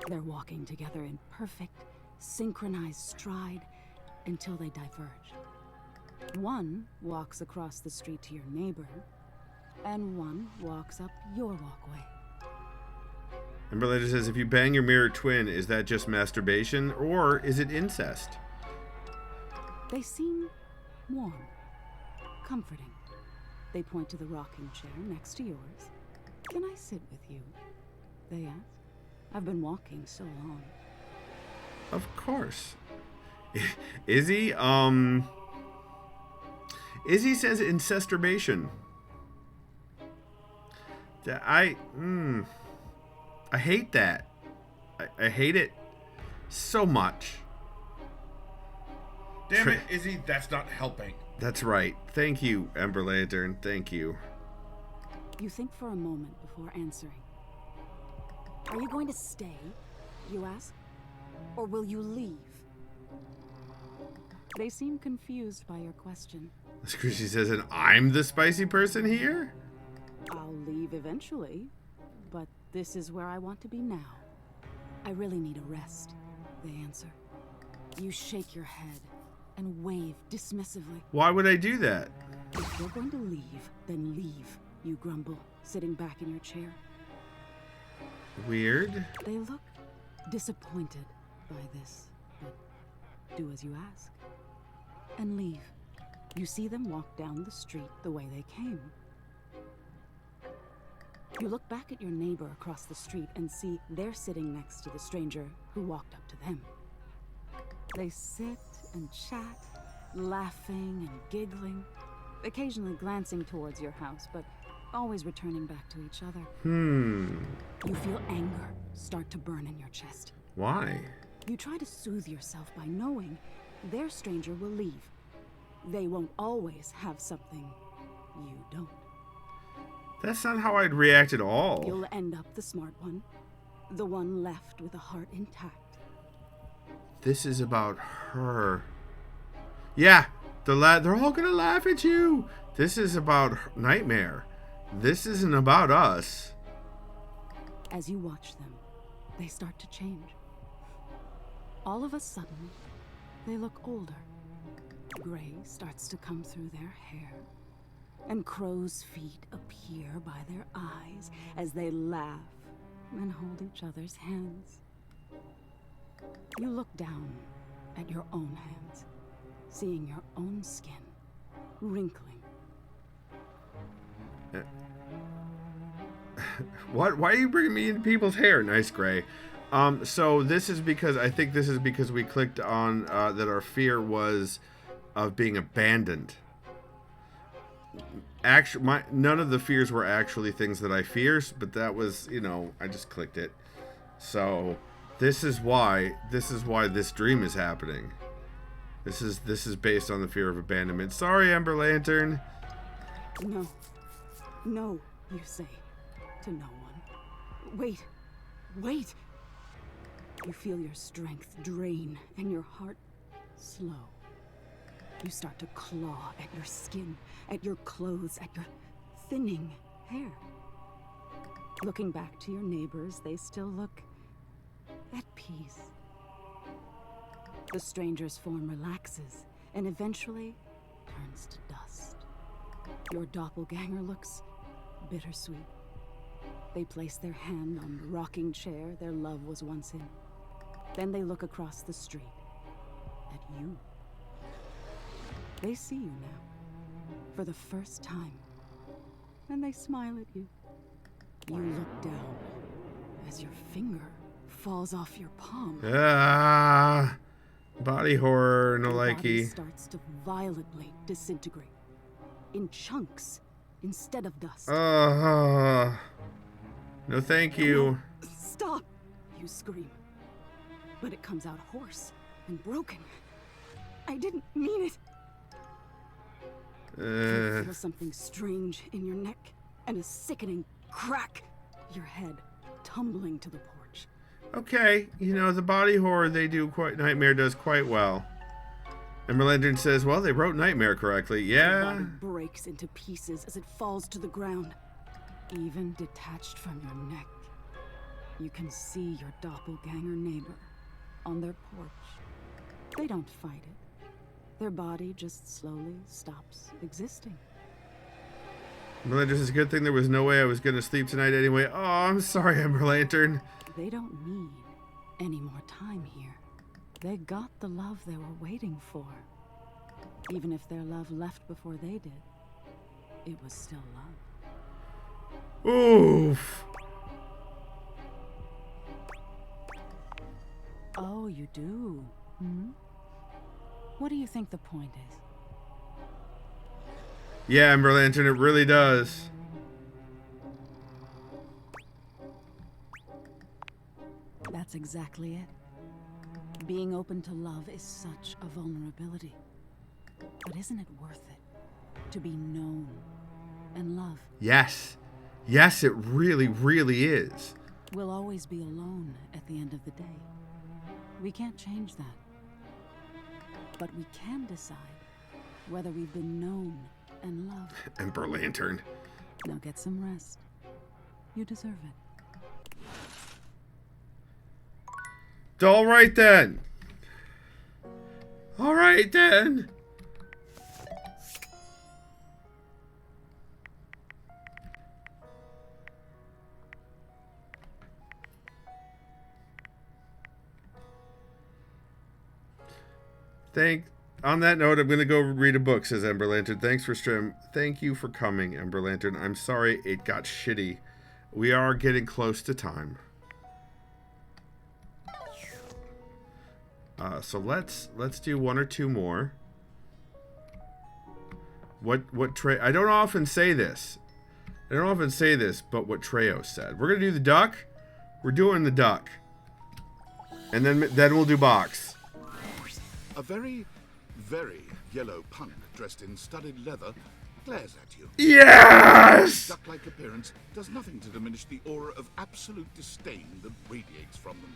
They're walking together in perfect, synchronized stride until they diverge. One walks across the street to your neighbor, and one walks up your walkway. Ember Lantern says, if you bang your mirror twin, is that just masturbation, or is it incest? They seem warm, comforting. They point to the rocking chair next to yours. Can I sit with you? They ask. I've been walking so long. Of course. Izzy, Izzy says incesturbation. I hate that. I hate it so much. Damn it, Izzy, that's not helping. That's right. Thank you, Ember Lantern. Thank you. You think for a moment before answering. Are you going to stay, you ask? Or will you leave? They seem confused by your question. Squishy says, and I'm the spicy person here? I'll leave eventually, but this is where I want to be now. I really need a rest, they answer. You shake your head and wave dismissively. Why would I do that? If you're going to leave, then leave, you grumble, sitting back in your chair. Weird. They look disappointed by this, but do as you ask. And leave. You see them walk down the street the way they came. You look back at your neighbor across the street and see they're sitting next to the stranger who walked up to them. They sit and chat, laughing and giggling, occasionally glancing towards your house, but always returning back to each other. You feel anger start to burn in your chest. Why? You try to soothe yourself by knowing their stranger will leave. They won't always have something you don't. That's not how I'd react at all. You'll end up the smart one, the one left with a heart intact. This is about her. Yeah, they're all gonna laugh at you. This is about Nightmare. This isn't about us. As you watch them, they start to change. All of a sudden, they look older. Gray starts to come through their hair, and crow's feet appear by their eyes as they laugh and hold each other's hands. You look down at your own hands, seeing your own skin wrinkling. What? Why are you bringing me into people's hair? Nice, Gray. So this is because, I think this is because we clicked on that our fear was of being abandoned. Actually, none of the fears were actually things that I fear, but that was, I just clicked it. So this is why this dream is happening. This is based on the fear of abandonment. Sorry, Ember Lantern. No, you say to no one. Wait. You feel your strength drain and your heart slow. You start to claw at your skin, at your clothes, at your thinning hair. Looking back to your neighbors, they still look at peace. The stranger's form relaxes and eventually turns to dust. Your doppelganger looks bittersweet. They place their hand on the rocking chair their love was once in. Then they look across the street at you. They see you now, for the first time, and they smile at you. You look down as your finger falls off your palm. Ah, body horror, no Your body likey. starts to violently disintegrate in chunks instead of dust. No, thank you. Stop! You scream. But it comes out hoarse and broken. I didn't mean it. You feel something strange in your neck and a sickening crack. Your head tumbling to the porch. Okay, you know, the body horror Nightmare does quite well. Ember Lantern says, well, they wrote Nightmare correctly. Your Yeah. body breaks into pieces as it falls to the ground. Even detached from your neck, you can see your doppelganger neighbor on their porch. They don't fight it. Their body just slowly stops existing. Ember Lantern says, good thing there was no way I was going to sleep tonight anyway. Oh, I'm sorry, Ember Lantern. They don't need any more time here. They got the love they were waiting for. Even if their love left before they did, it was still love. Oof. Oh, you do? Hmm? What do you think the point is? Yeah, Ember Lantern, it really does. That's exactly it. Being open to love is such a vulnerability. But isn't it worth it to be known and loved? Yes. Yes, it really, really is. We'll always be alone at the end of the day. We can't change that. But we can decide whether we've been known and loved. Ember Lantern. Now get some rest. You deserve it. All right then. All right then. On that note, I'm gonna go read a book, says Ember Lantern. Thanks for stream. Thank you for coming, Ember Lantern. I'm sorry it got shitty. We are getting close to time. So let's do one or two more. What Trey? I don't often say this. But what Trejo said. We're gonna do the duck. We're doing the duck, and then we'll do box. A very, very yellow punk dressed in studded leather glares at you. Yes! Duck-like appearance does nothing to diminish the aura of absolute disdain that radiates from them.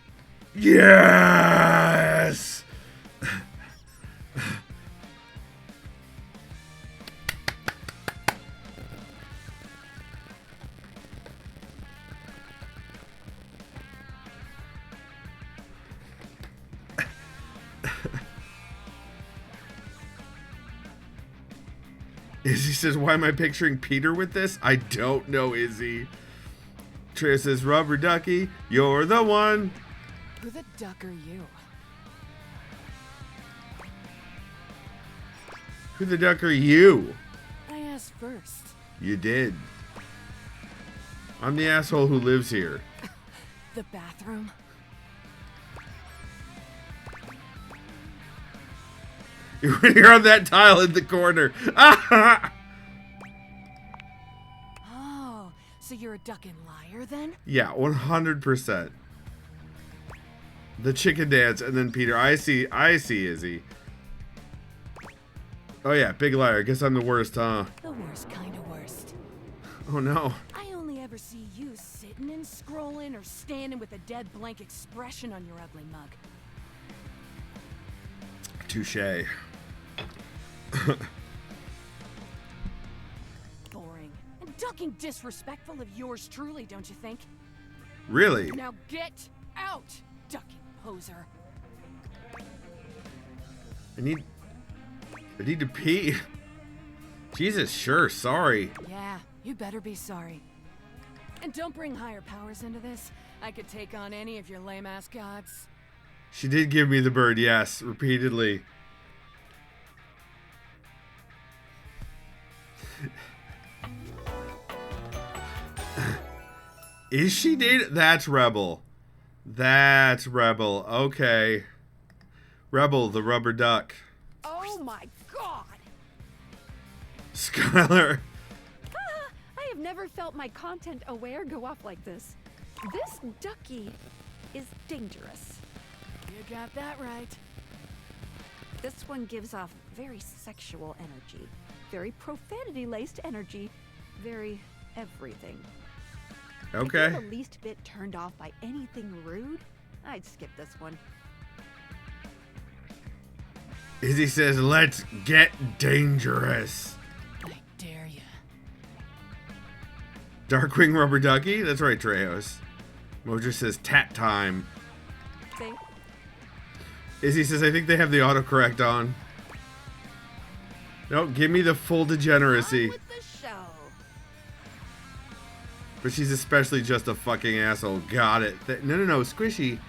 Yes! Izzy says, why am I picturing Peter with this? I don't know, Izzy. Trey says, rubber ducky, you're the one. Who the duck are you? Who the duck are you? I asked first. You did. I'm the asshole who lives here. The bathroom? You're on that tile in the corner. Oh, so you're a duck and liar then? Yeah, 100%. The chicken dance and then Peter. I see Izzy. Oh yeah, big liar. Guess I'm the worst, huh? The worst kind of worst. Oh no. I only ever see you sitting and scrolling or standing with a dead blank expression on your ugly mug. Touché. Boring. And Fucking disrespectful of yours truly, don't you think? Really? Now get out, ducky poser. I need to pee. Jesus, sure, sorry. Yeah, you better be sorry. And don't bring higher powers into this. I could take on any of your lame-ass gods. She did give me the bird, yes, repeatedly. Is she dating? That's Rebel. That's Rebel. Okay. Rebel, the rubber duck. Oh my god! Skylar. I have never felt my content aware go off like this. This ducky is dangerous. You got that right. This one gives off very sexual energy, very profanity-laced energy, very everything. Okay. If you're the least bit turned off by anything rude, I'd skip this one. Izzy says, let's get dangerous. I dare you. Darkwing rubber ducky? That's right, Trejos. Mojo says, tat time. Say. Izzy says, I think they have the autocorrect on. Nope, give me the full degeneracy. But she's especially just a fucking asshole. Got it. No. Squishy.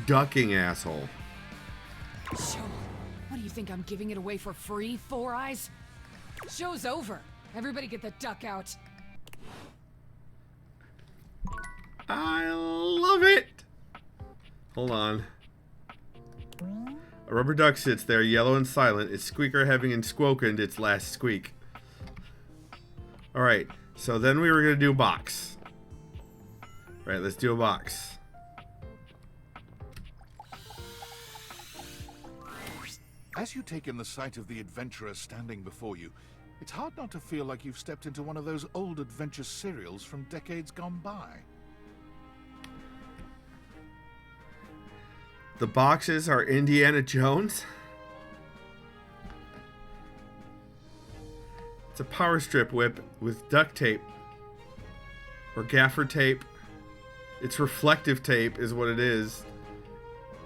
Ducking asshole. Show. What do you think I'm giving it away for free, Four Eyes? Show's over. Everybody get the duck out. I love it. Hold on. A rubber duck sits there, yellow and silent, its squeaker having squokened its last squeak. Alright, so then we were going to do a box. Right, let's do a box. As you take in the sight of the adventurer standing before you, it's hard not to feel like you've stepped into one of those old adventure serials from decades gone by. The boxes are Indiana Jones. It's a power strip whip with duct tape. Or gaffer tape. It's reflective tape is what it is.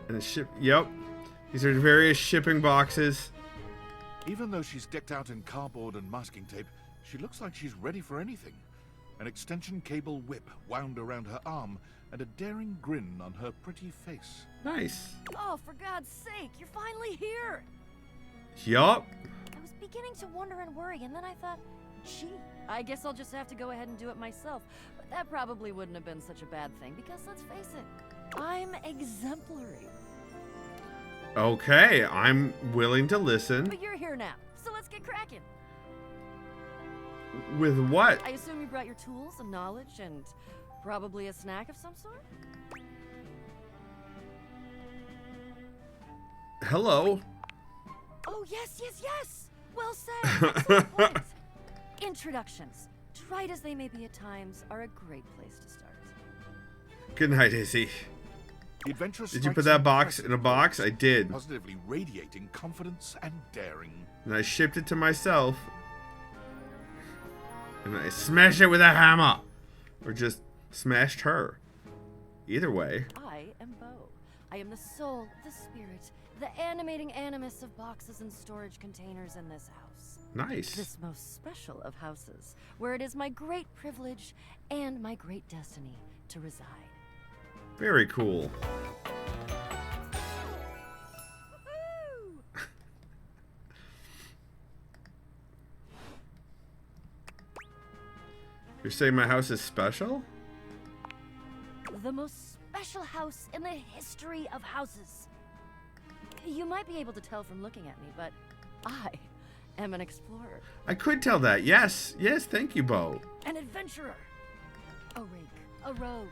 And a ship. Yep. These are various shipping boxes. Even though she's decked out in cardboard and masking tape, she looks like she's ready for anything. An extension cable whip wound around her arm and a daring grin on her pretty face. Nice. Oh, for God's sake, you're finally here! Yup. I was beginning to wonder and worry, and then I thought, gee, I guess I'll just have to go ahead and do it myself. But that probably wouldn't have been such a bad thing, because let's face it, I'm exemplary. Okay, I'm willing to listen. But you're here now, so let's get cracking. With what? I assume you brought your tools and knowledge and probably a snack of some sort? Hello. Oh, yes. Well said. Excellent point. Introductions, trite as they may be at times, are a great place to start. Good night, Izzy. The adventurer Did you put that box in a box? I did. Positively radiating confidence and daring. And I shipped it to myself. And I smashed it with a hammer. Or just smashed her. Either way. I am Beau. I am the soul, the spirit, the animating animus of boxes and storage containers in this house. Nice. This most special of houses, where it is my great privilege and my great destiny to reside. Very cool. You're saying my house is special? The most special house in the history of houses. You might be able to tell from looking at me, but I am an explorer. I could tell that. Yes. Yes, thank you, Beau. An adventurer. A rake. A rogue.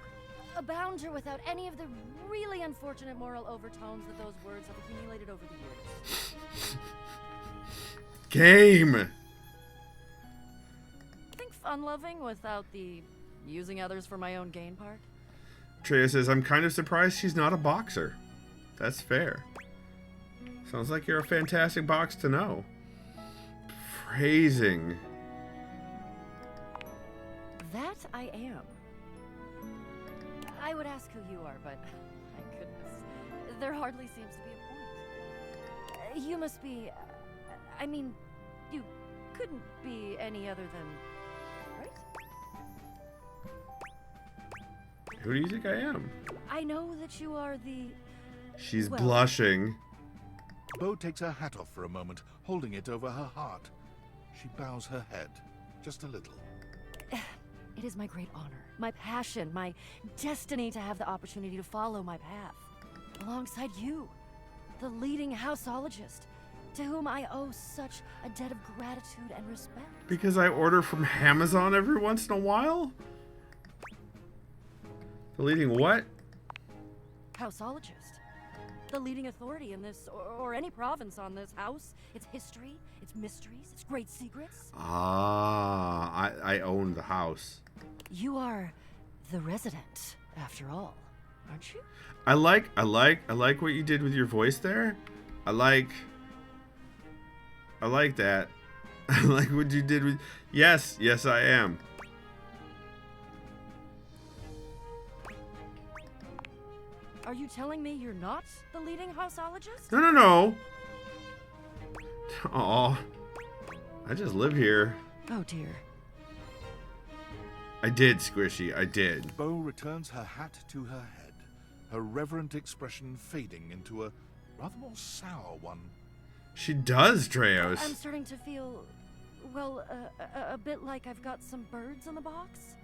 A bounder without any of the really unfortunate moral overtones that those words have accumulated over the years. Game! Think fun-loving without the using others for my own gain part? Treya says, I'm kind of surprised she's not a boxer. That's fair. Sounds like you're a fantastic box to know. Phrasing. That I am. I would ask who you are, but my goodness, there hardly seems to be a point. You must be. I mean, you couldn't be any other than. Right? Who do you think I am? I know that you are the. She's well, blushing. Beau takes her hat off for a moment, holding it over her heart. She bows her head, just a little. It is my great honor, my passion, my destiny to have the opportunity to follow my path. Alongside you, the leading houseologist, to whom I owe such a debt of gratitude and respect. Because I order from Amazon every once in a while? The leading what? Houseologist. The leading authority in this, or any province on this house, its history, its mysteries, its great secrets. Ah, I own the house. You are the resident, after all, aren't you? I like what you did with your voice there. I like that. I like what you did with. Yes, I am. Are you telling me you're not the leading houseologist? No. Aw. I just live here. Oh dear. I did, Squishy. I did. Beau returns her hat to her head, her reverent expression fading into a rather more sour one. She does, Treos. I'm starting to feel, well, a bit like I've got some birds in the box.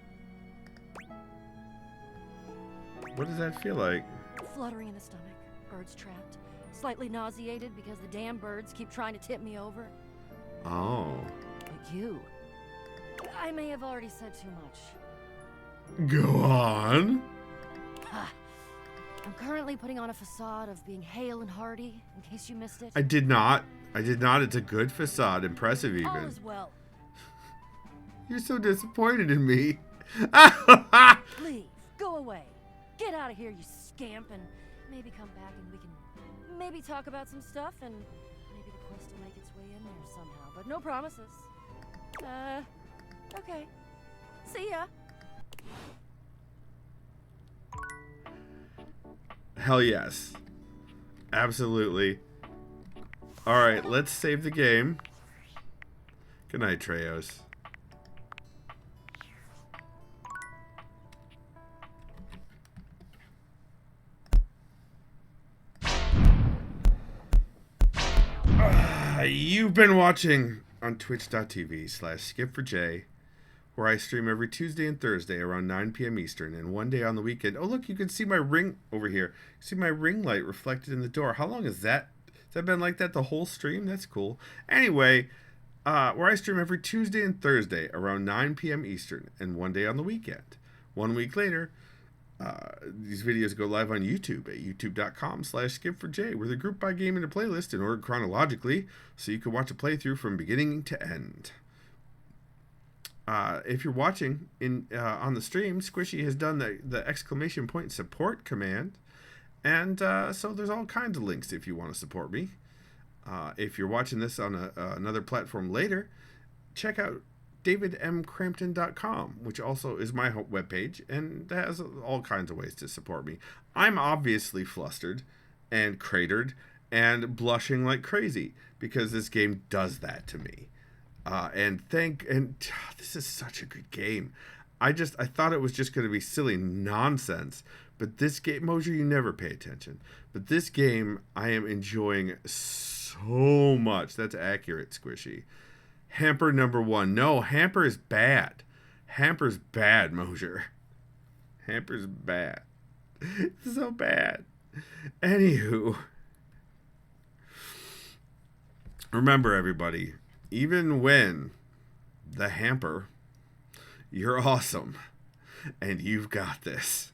What does that feel like? Fluttering in the stomach, birds trapped, slightly nauseated because the damn birds keep trying to tip me over. Oh. But you, I may have already said too much. Go on. I'm currently putting on a facade of being hale and hearty, in case you missed it. I did not. It's a good facade. Impressive, even. All is well. You're so disappointed in me. Leave. Go away. Get out of here, you scamp, and maybe come back and we can maybe talk about some stuff, and maybe the quest will make its way in there somehow. But no promises. Okay. See ya. Hell yes. Absolutely. Alright, let's save the game. Good night, Treos. You've been watching on twitch.tv/skip4j, where I stream every Tuesday and Thursday around 9 p.m. Eastern, and one day on the weekend. Oh, look, you can see my ring over here. See my ring light reflected in the door. How long is that? Has that been like that the whole stream? That's cool. Anyway, where I stream every Tuesday and Thursday around 9 p.m. Eastern, and one day on the weekend. 1 week later, these videos go live on YouTube at youtube.com/skip4j, where they're grouped by game into playlist in order chronologically, so you can watch a playthrough from beginning to end. If you're watching on the stream, Squishy has done the exclamation point support command, and so there's all kinds of links if you want to support me. If you're watching this on another platform later, check out davidmcrampton.com, which also is my webpage, and has all kinds of ways to support me. I'm obviously flustered and cratered and blushing like crazy because this game does that to me. And this is such a good game. I thought it was just going to be silly nonsense, but this game, Mosier, you never pay attention. But this game, I am enjoying so much. That's accurate, Squishy. Hamper #1. No, Hamper is bad. Hamper's bad, Mosier. Hamper's bad. It's so bad. Anywho. Remember, everybody, even when the Hamper, you're awesome. And you've got this.